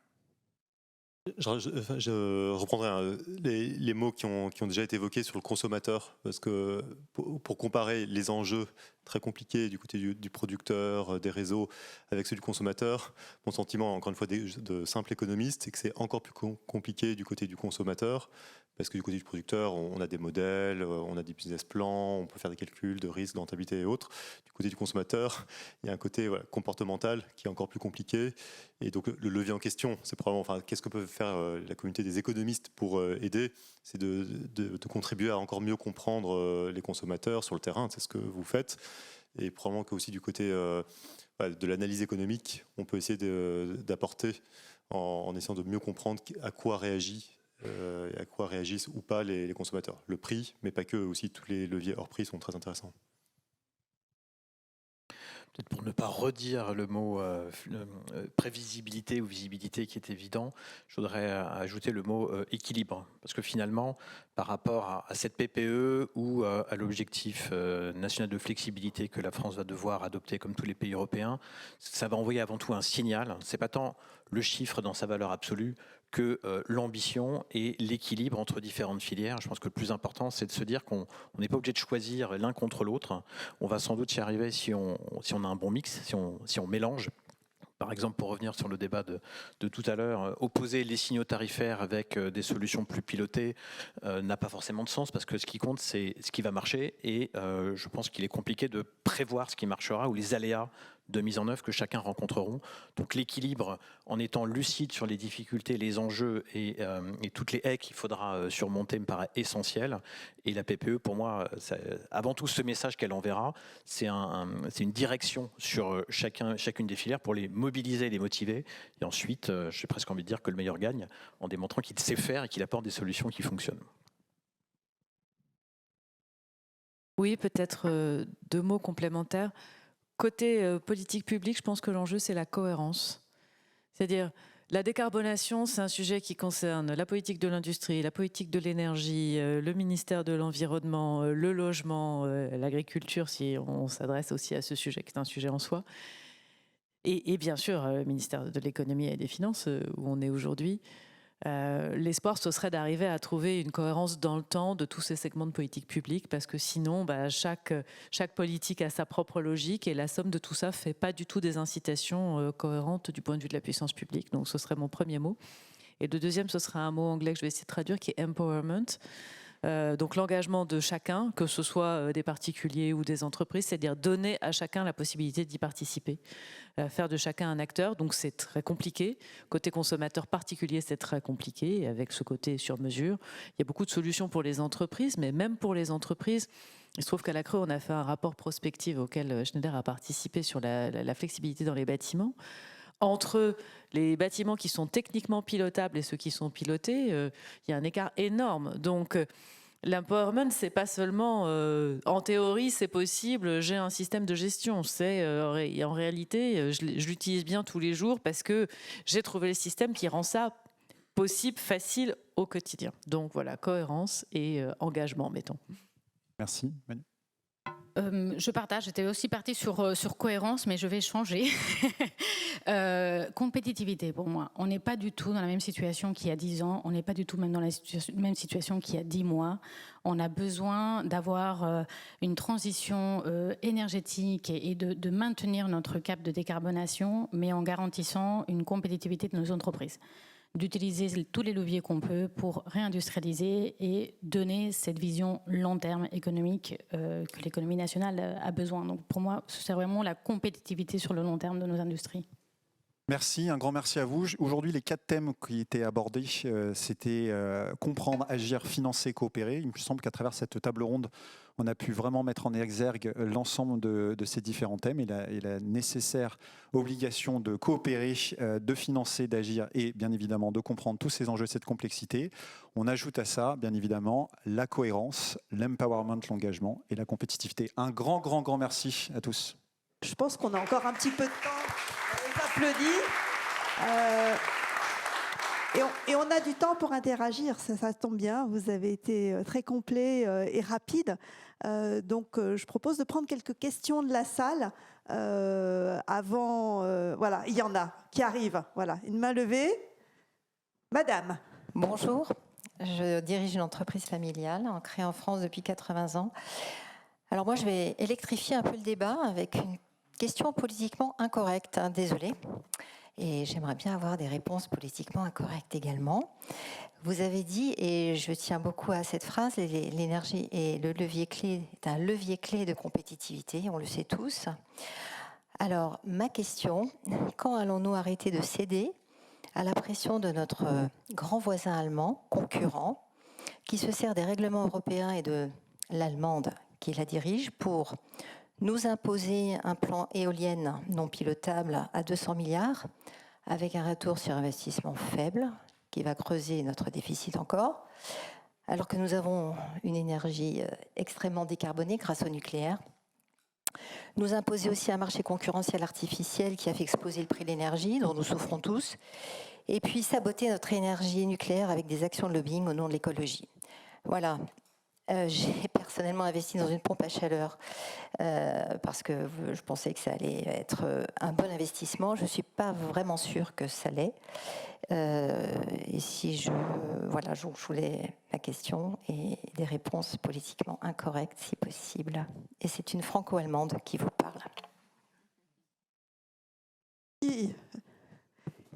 Je reprendrai les mots qui ont déjà été évoqués sur le consommateur, parce que pour comparer les enjeux très compliqués du côté du producteur, des réseaux, avec ceux du consommateur, mon sentiment, encore une fois, de simple économiste, c'est que c'est encore plus compliqué du côté du consommateur, parce que du côté du producteur, on a des modèles, on a des business plans, on peut faire des calculs de risque, de rentabilité et autres. Du côté du consommateur, il y a un côté comportemental qui est encore plus compliqué. Et donc le levier en question, c'est probablement, qu'est-ce que peut faire la communauté des économistes pour aider, c'est de contribuer à encore mieux comprendre les consommateurs sur le terrain, c'est ce que vous faites. Et probablement qu'aussi du côté de l'analyse économique, on peut essayer d'apporter en essayant de mieux comprendre à quoi réagissent ou pas les consommateurs. Le prix, mais pas que, aussi tous les leviers hors prix sont très intéressants. Peut-être pour ne pas redire le mot prévisibilité ou visibilité qui est évident, je voudrais ajouter le mot équilibre. Parce que finalement, par rapport à cette PPE ou à l'objectif national de flexibilité que la France va devoir adopter comme tous les pays européens, ça va envoyer avant tout un signal. Ce n'est pas tant le chiffre dans sa valeur absolue que l'ambition et l'équilibre entre différentes filières. Je pense que le plus important, c'est de se dire qu'on n'est pas obligé de choisir l'un contre l'autre. On va sans doute y arriver si on a un bon mix, si on mélange. Par exemple, pour revenir sur le débat de tout à l'heure, opposer les signaux tarifaires avec des solutions plus pilotées n'a pas forcément de sens, parce que ce qui compte, c'est ce qui va marcher, et je pense qu'il est compliqué de prévoir ce qui marchera ou les aléas de mise en œuvre que chacun rencontreront. Donc l'équilibre, en étant lucide sur les difficultés, les enjeux et toutes les haies qu'il faudra surmonter, me paraît essentiel. Et la PPE, pour moi, avant tout ce message qu'elle enverra, c'est une direction sur chacune des filières pour les mobiliser et les motiver. Et ensuite, j'ai presque envie de dire que le meilleur gagne, en démontrant qu'il sait faire et qu'il apporte des solutions qui fonctionnent. Oui, peut-être 2 mots complémentaires. Côté politique publique, je pense que l'enjeu, c'est la cohérence. C'est-à-dire, la décarbonation, c'est un sujet qui concerne la politique de l'industrie, la politique de l'énergie, le ministère de l'Environnement, le logement, l'agriculture, si on s'adresse aussi à ce sujet, qui est un sujet en soi. Et bien sûr, le ministère de l'Économie et des Finances, où on est aujourd'hui. L'espoir, ce serait d'arriver à trouver une cohérence dans le temps de tous ces segments de politique publique, parce que sinon, chaque politique a sa propre logique, et la somme de tout ça ne fait pas du tout des incitations cohérentes du point de vue de la puissance publique. Donc ce serait mon premier mot. Et le deuxième, ce sera un mot anglais que je vais essayer de traduire, qui est empowerment. Donc l'engagement de chacun, que ce soit des particuliers ou des entreprises, c'est-à-dire donner à chacun la possibilité d'y participer, faire de chacun un acteur. Donc c'est très compliqué. Côté consommateur particulier, c'est très compliqué, avec ce côté sur mesure. Il y a beaucoup de solutions pour les entreprises, mais même pour les entreprises, il se trouve qu'à la Creux, on a fait un rapport prospectif auquel Schneider a participé sur la flexibilité dans les bâtiments. Entre les bâtiments qui sont techniquement pilotables et ceux qui sont pilotés, il y a un écart énorme. Donc, l'empowerment, c'est pas seulement en théorie, c'est possible, j'ai un système de gestion. C'est en réalité, je l'utilise bien tous les jours parce que j'ai trouvé le système qui rend ça possible, facile au quotidien. Donc voilà, cohérence et engagement, mettons. Merci, Manu. Je partage, j'étais aussi partie sur cohérence, mais je vais changer. Compétitivité, pour moi. On n'est pas du tout dans la même situation qu'il y a 10 ans, on n'est pas du tout même dans la même situation qu'il y a 10 mois. On a besoin d'avoir une transition énergétique et de maintenir notre cap de décarbonation, mais en garantissant une compétitivité de nos entreprises. D'utiliser tous les leviers qu'on peut pour réindustrialiser et donner cette vision long terme économique que l'économie nationale a besoin. Donc pour moi, c'est vraiment la compétitivité sur le long terme de nos industries. Merci, un grand merci à vous. Aujourd'hui, les 4 thèmes qui étaient abordés, c'était comprendre, agir, financer, coopérer. Il me semble qu'à travers cette table ronde, on a pu vraiment mettre en exergue l'ensemble de ces différents thèmes et la nécessaire obligation de coopérer, de financer, d'agir et bien évidemment de comprendre tous ces enjeux, cette complexité. On ajoute à ça, bien évidemment, la cohérence, l'empowerment, l'engagement et la compétitivité. Un grand, grand, grand merci à tous. Je pense qu'on a encore un petit peu de temps. On les applaudit. Et on a du temps pour interagir, ça tombe bien. Vous avez été très complet et rapide. Donc, je propose de prendre quelques questions de la salle avant. Voilà, il y en a qui arrivent. Voilà, une main levée. Madame. Bonjour, je dirige une entreprise familiale créée en France depuis 80 ans. Alors moi, je vais électrifier un peu le débat avec une question politiquement incorrecte, désolée. Et j'aimerais bien avoir des réponses politiquement incorrectes également. Vous avez dit, et je tiens beaucoup à cette phrase, l'énergie est un levier clé de compétitivité, on le sait tous. Alors, ma question, quand allons-nous arrêter de céder à la pression de notre grand voisin allemand, concurrent, qui se sert des règlements européens et de l'allemande qui la dirige pour nous imposer un plan éolienne non pilotable à 200 milliards, avec un retour sur investissement faible, qui va creuser notre déficit encore, alors que nous avons une énergie extrêmement décarbonée grâce au nucléaire. Nous imposer aussi un marché concurrentiel artificiel qui a fait exploser le prix de l'énergie, dont nous souffrons tous, et puis saboter notre énergie nucléaire avec des actions de lobbying au nom de l'écologie. Voilà. J'ai personnellement investi dans une pompe à chaleur parce que je pensais que ça allait être un bon investissement. Je ne suis pas vraiment sûre que ça l'est. Et si voilà, je voulais la question et des réponses politiquement incorrectes, si possible. Et c'est une franco-allemande qui vous parle.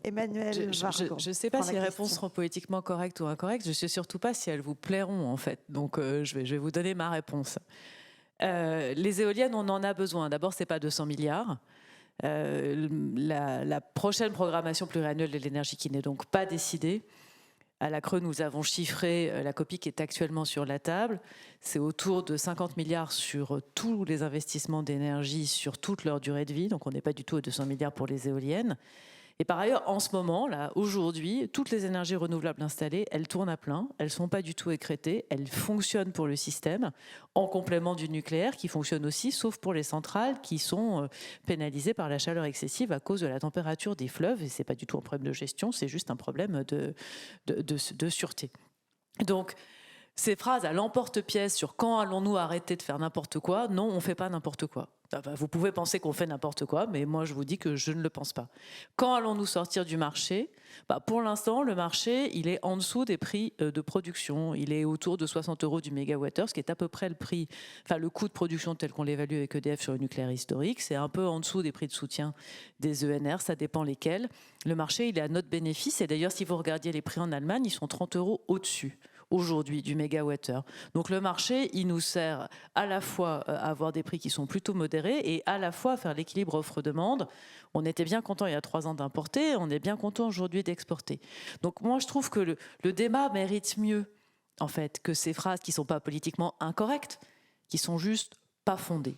Emmanuel Wargon. Je ne sais pas si les réponses seront politiquement correctes ou incorrectes. Je ne sais surtout pas si elles vous plairont, en fait. Donc, je vais vous donner ma réponse. Les éoliennes, on en a besoin. D'abord, ce n'est pas 200 milliards. La prochaine programmation pluriannuelle de l'énergie qui n'est donc pas décidée. À la Creux, nous avons chiffré la copie qui est actuellement sur la table. C'est autour de 50 milliards sur tous les investissements d'énergie sur toute leur durée de vie. Donc, on n'est pas du tout à 200 milliards pour les éoliennes. Et par ailleurs, en ce moment, là, aujourd'hui, toutes les énergies renouvelables installées, elles tournent à plein, elles ne sont pas du tout écrêtées, elles fonctionnent pour le système, en complément du nucléaire qui fonctionne aussi, sauf pour les centrales qui sont pénalisées par la chaleur excessive à cause de la température des fleuves. Et ce n'est pas du tout un problème de gestion, c'est juste un problème de sûreté. Donc, ces phrases à l'emporte-pièce sur quand allons-nous arrêter de faire n'importe quoi, non, on ne fait pas n'importe quoi. Vous pouvez penser qu'on fait n'importe quoi, mais moi je vous dis que je ne le pense pas. Quand allons-nous sortir du marché ? Pour l'instant, le marché, il est en dessous des prix de production. Il est autour de 60 € du mégawattheure, ce qui est à peu près le coût de production tel qu'on l'évalue avec EDF sur le nucléaire historique. C'est un peu en dessous des prix de soutien des ENR, ça dépend lesquels. Le marché, il est à notre bénéfice. Et d'ailleurs, si vous regardiez les prix en Allemagne, ils sont 30 € au-dessus aujourd'hui du mégawattheure. Donc le marché, il nous sert à la fois à avoir des prix qui sont plutôt modérés et à la fois à faire l'équilibre offre-demande. On était bien content il y a 3 ans d'importer, on est bien content aujourd'hui d'exporter. Donc moi je trouve que le débat mérite mieux en fait que ces phrases qui ne sont pas politiquement incorrectes, qui sont juste pas fondées.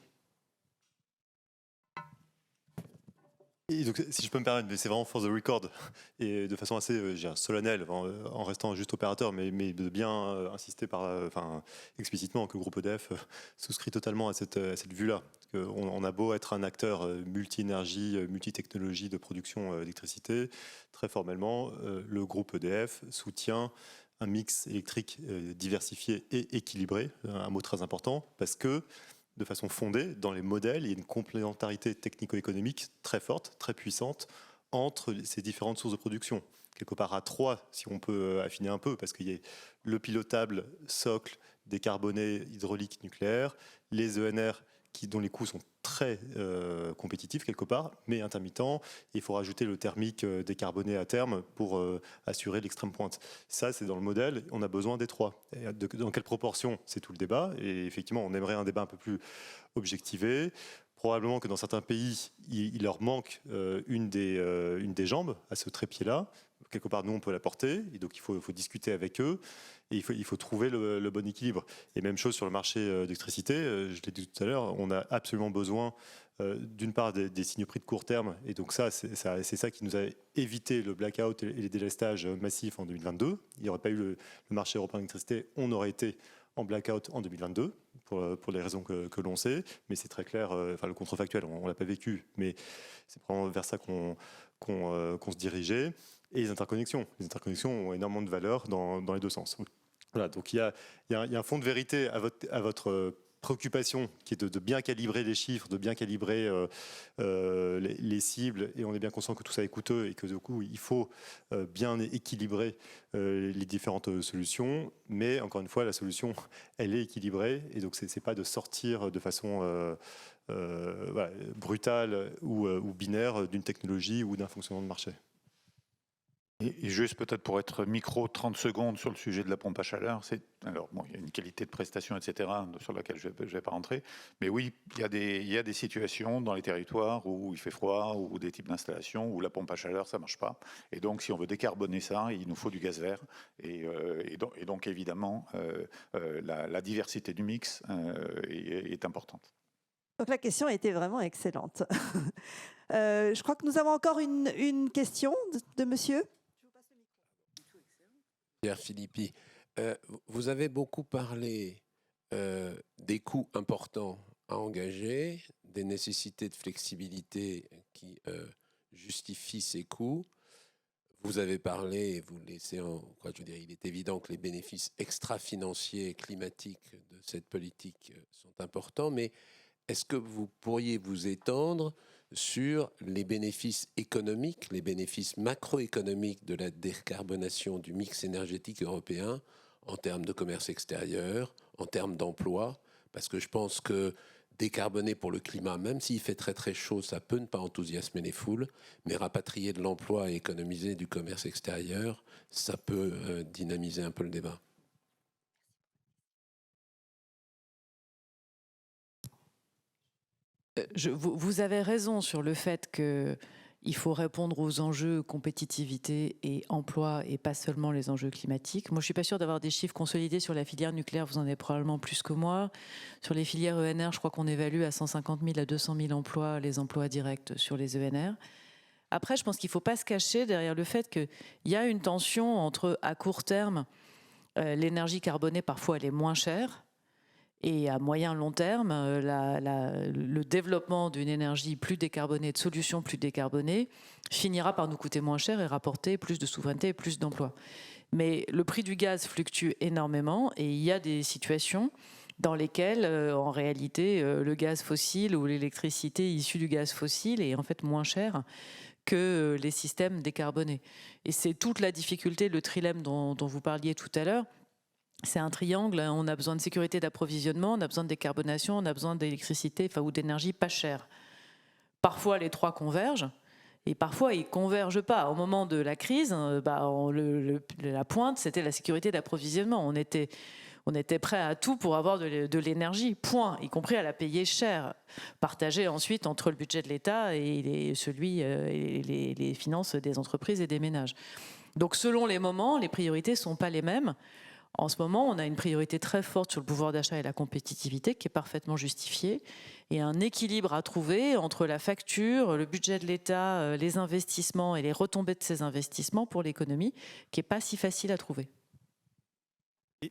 Et donc, si je peux me permettre, mais c'est vraiment for the record, et de façon assez solennelle, en restant juste opérateur, mais de bien insister explicitement que le groupe EDF souscrit totalement à cette vue-là. On a beau être un acteur multi-énergie, multi-technologie de production d'électricité, très formellement, le groupe EDF soutient un mix électrique diversifié et équilibré, un mot très important, parce que de façon fondée dans les modèles, il y a une complémentarité technico-économique très forte, très puissante entre ces différentes sources de production. Quelque part à 3, si on peut affiner un peu, parce qu'il y a le pilotable socle décarboné hydraulique nucléaire, les ENR dont les coûts sont très compétitifs quelque part, mais intermittents. Il faut rajouter le thermique décarboné à terme pour assurer l'extrême pointe. Ça, c'est dans le modèle, on a besoin des 3. Et dans quelle proportion, c'est tout le débat. Et effectivement, on aimerait un débat un peu plus objectivé. Probablement que dans certains pays, il leur manque une des jambes à ce trépied-là. Quelque part, nous, on peut la porter. Et donc, il faut discuter avec eux. Et il faut trouver le bon équilibre. Et même chose sur le marché d'électricité. Je l'ai dit tout à l'heure, on a absolument besoin, d'une part, des signaux prix de court terme. Et donc c'est ça qui nous a évité le blackout et les délestages massifs en 2022. Il n'y aurait pas eu le marché européen d'électricité, on aurait été en blackout en 2022, pour les raisons que l'on sait. Mais c'est très clair, le contrefactuel, on ne l'a pas vécu. Mais c'est probablement vers ça qu'on se dirigeait. Et les interconnexions ont énormément de valeur dans les deux sens. Voilà, donc il y a un fond de vérité à votre préoccupation qui est de bien calibrer les chiffres, de bien calibrer les cibles, et on est bien conscient que tout ça est coûteux et que du coup il faut bien équilibrer les différentes solutions, mais encore une fois la solution elle est équilibrée, et donc c'est pas de sortir de façon voilà, brutale ou binaire d'une technologie ou d'un fonctionnement de marché. Et juste peut-être pour être micro 30 secondes sur le sujet de la pompe à chaleur, alors bon, il y a une qualité de prestation, etc., sur laquelle je ne vais pas rentrer, mais oui, il y a des situations dans les territoires où il fait froid, ou des types d'installations où la pompe à chaleur, ça ne marche pas. Et donc, si on veut décarboner ça, il nous faut du gaz vert. Et donc évidemment, la diversité du mix est importante. Donc la question était vraiment excellente. Je crois que nous avons encore une question de monsieur. Pierre Philippi, vous avez beaucoup parlé des coûts importants à engager, des nécessités de flexibilité qui justifient ces coûts. Vous avez parlé, et vous laissez en quoi, je veux dire, il est évident que les bénéfices extra-financiers et climatiques de cette politique sont importants, mais est-ce que vous pourriez vous étendre sur les bénéfices économiques, les bénéfices macroéconomiques de la décarbonation du mix énergétique européen en termes de commerce extérieur, en termes d'emploi? Parce que je pense que décarboner pour le climat, même s'il fait très très chaud, ça peut ne pas enthousiasmer les foules, mais rapatrier de l'emploi et économiser du commerce extérieur, ça peut dynamiser un peu le débat. Vous avez raison sur le fait qu'il faut répondre aux enjeux compétitivité et emploi et pas seulement les enjeux climatiques. Moi, je ne suis pas sûre d'avoir des chiffres consolidés sur la filière nucléaire, vous en avez probablement plus que moi. Sur les filières ENR, je crois qu'on évalue à 150 000 à 200 000 emplois, les emplois directs sur les ENR. Après, je pense qu'il ne faut pas se cacher derrière le fait qu'il y a une tension entre, à court terme, l'énergie carbonée, parfois, elle est moins chère. Et à moyen long terme, le développement d'une énergie plus décarbonée, de solutions plus décarbonées, finira par nous coûter moins cher et rapporter plus de souveraineté et plus d'emplois. Mais le prix du gaz fluctue énormément et il y a des situations dans lesquelles, en réalité, le gaz fossile ou l'électricité issue du gaz fossile est en fait moins chère que les systèmes décarbonés. Et c'est toute la difficulté, le trilemme dont vous parliez tout à l'heure. C'est un triangle, on a besoin de sécurité d'approvisionnement, on a besoin de décarbonation, on a besoin d'électricité ou d'énergie pas chère. Parfois, les trois convergent, et parfois, ils ne convergent pas. Au moment de la crise, la pointe, c'était la sécurité d'approvisionnement. On était prêt à tout pour avoir de l'énergie, point, y compris à la payer cher, partagée ensuite entre le budget de l'État et les finances des entreprises et des ménages. Donc, selon les moments, les priorités ne sont pas les mêmes. En ce moment, on a une priorité très forte sur le pouvoir d'achat et la compétitivité qui est parfaitement justifiée et un équilibre à trouver entre la facture, le budget de l'État, les investissements et les retombées de ces investissements pour l'économie qui n'est pas si facile à trouver.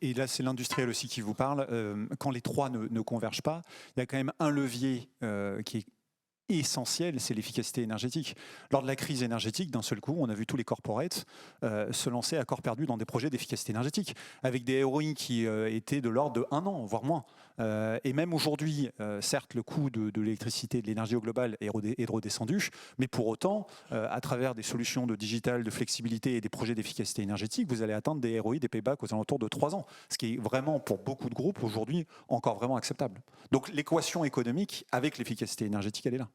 Et là, c'est l'industriel aussi qui vous parle. Quand les trois ne convergent pas, il y a quand même un levier qui est essentiel, c'est l'efficacité énergétique. Lors de la crise énergétique, d'un seul coup, on a vu tous les corporates se lancer à corps perdu dans des projets d'efficacité énergétique, avec des ROI qui étaient de l'ordre de 1 an, voire moins. Et même aujourd'hui, certes, le coût de l'électricité et de l'énergie au global est redescendu, mais pour autant, à travers des solutions de digital, de flexibilité et des projets d'efficacité énergétique, vous allez atteindre des ROI, des paybacks aux alentours de 3 ans, ce qui est vraiment, pour beaucoup de groupes, aujourd'hui, encore vraiment acceptable. Donc l'équation économique avec l'efficacité énergétique, elle est là.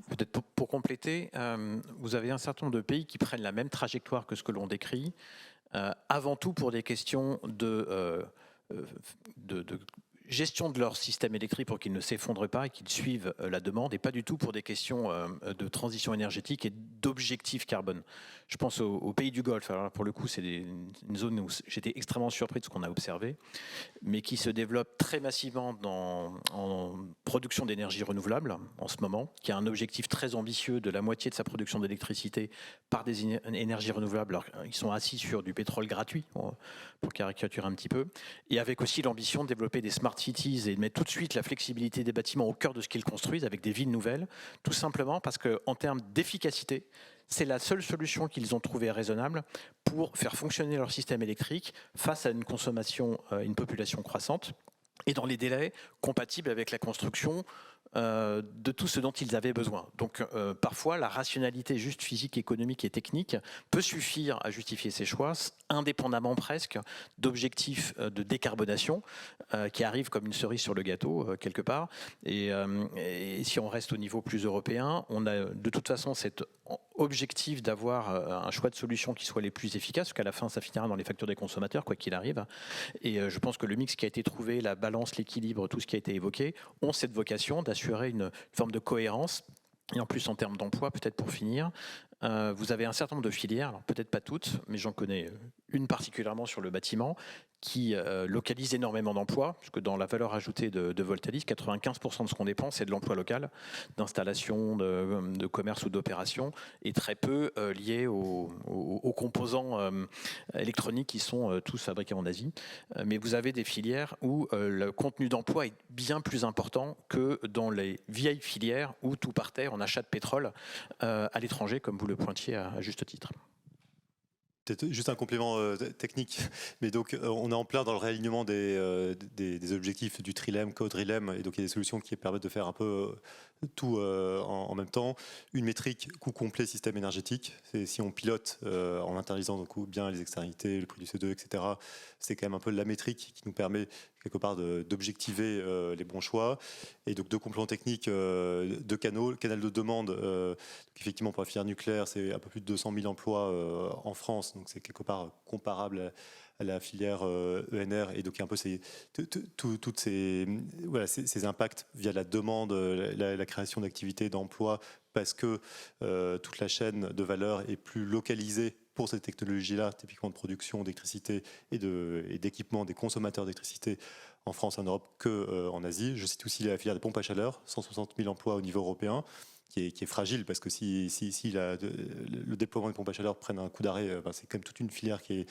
Peut-être pour compléter, vous avez un certain nombre de pays qui prennent la même trajectoire que ce que l'on décrit, avant tout pour des questions de gestion de leur système électrique pour qu'ils ne s'effondrent pas et qu'ils suivent la demande, et pas du tout pour des questions de transition énergétique et d'objectifs carbone. Je pense aux pays du Golfe. Alors pour le coup, c'est une zone où j'étais extrêmement surpris de ce qu'on a observé, mais qui se développe très massivement en production d'énergie renouvelable en ce moment, qui a un objectif très ambitieux de la moitié de sa production d'électricité par des énergies renouvelables. Alors, ils sont assis sur du pétrole gratuit, pour caricaturer un petit peu, et avec aussi l'ambition de développer des smart cities et de mettre tout de suite la flexibilité des bâtiments au cœur de ce qu'ils construisent avec des villes nouvelles, tout simplement parce qu'en termes d'efficacité, c'est la seule solution qu'ils ont trouvée raisonnable pour faire fonctionner leur système électrique face à une consommation, une population croissante, et dans les délais compatibles avec la construction de tout ce dont ils avaient besoin. Donc parfois, la rationalité juste physique, économique et technique peut suffire à justifier ces choix, indépendamment presque d'objectifs de décarbonation qui arrivent comme une cerise sur le gâteau, quelque part. Et si on reste au niveau plus européen, on a de toute façon cet objectif d'avoir un choix de solutions qui soient les plus efficaces, parce qu'à la fin, ça finira dans les factures des consommateurs, quoi qu'il arrive. Et je pense que le mix qui a été trouvé, la balance, l'équilibre, tout ce qui a été évoqué, ont cette vocation d'assurer une forme de cohérence. Et en plus, en termes d'emploi, peut-être pour finir, vous avez un certain nombre de filières, alors peut-être pas toutes, mais j'en connais une particulièrement sur le bâtiment, qui localise énormément d'emplois, puisque dans la valeur ajoutée de Voltalis, 95% de ce qu'on dépense, c'est de l'emploi local, d'installation, de commerce ou d'opération, et très peu lié aux composants électroniques qui sont tous fabriqués en Asie. Mais vous avez des filières où le contenu d'emploi est bien plus important que dans les vieilles filières où tout partait en achat de pétrole à l'étranger, comme vous le pointiez à juste titre. Peut-être juste un complément technique, mais donc on est en plein dans le réalignement des objectifs du trilemme, quadrilemme, et donc il y a des solutions qui permettent de faire un peu tout en même temps. Une métrique coût complet système énergétique, c'est si on pilote en internalisant donc bien les externalités, le prix du CO2, etc. C'est quand même un peu la métrique qui nous permet quelque part d'objectiver les bons choix. Et donc deux compléments techniques, deux canaux, le canal de demande, donc effectivement pour la filière nucléaire, c'est un peu plus de 200 000 emplois en France, donc c'est quelque part comparable à la filière ENR, et donc il y a un peu toutes ces impacts via la demande, la création d'activités, d'emplois, parce que toute la chaîne de valeur est plus localisée pour cette technologie-là, typiquement de production d'électricité et d'équipement des consommateurs d'électricité en France, en Europe, qu'en Asie. Je cite aussi la filière des pompes à chaleur, 160 000 emplois au niveau européen, qui est fragile, parce que si le déploiement des pompes à chaleur prenne un coup d'arrêt, c'est quand même toute une filière qui est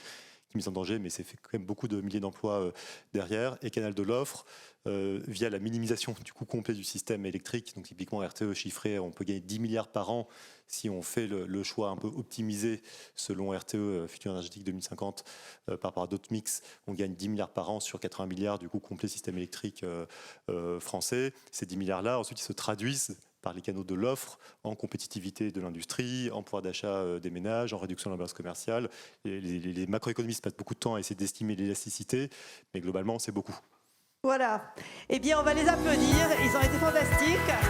mise en danger, mais c'est fait quand même beaucoup de milliers d'emplois derrière. Et canal de l'offre, via la minimisation du coût complet du système électrique, donc typiquement RTE chiffré, on peut gagner 10 milliards par an si on fait le choix un peu optimisé selon RTE, Futur énergétique 2050, par rapport à d'autres mix, on gagne 10 milliards par an sur 80 milliards du coût complet système électrique français. Ces 10 milliards-là, ensuite, ils se traduisent par les canaux de l'offre, en compétitivité de l'industrie, en pouvoir d'achat des ménages, en réduction de la balance commerciale. Les macroéconomistes passent beaucoup de temps à essayer d'estimer l'élasticité, mais globalement, c'est beaucoup. Voilà. Eh bien, on va les applaudir. Ils ont été fantastiques.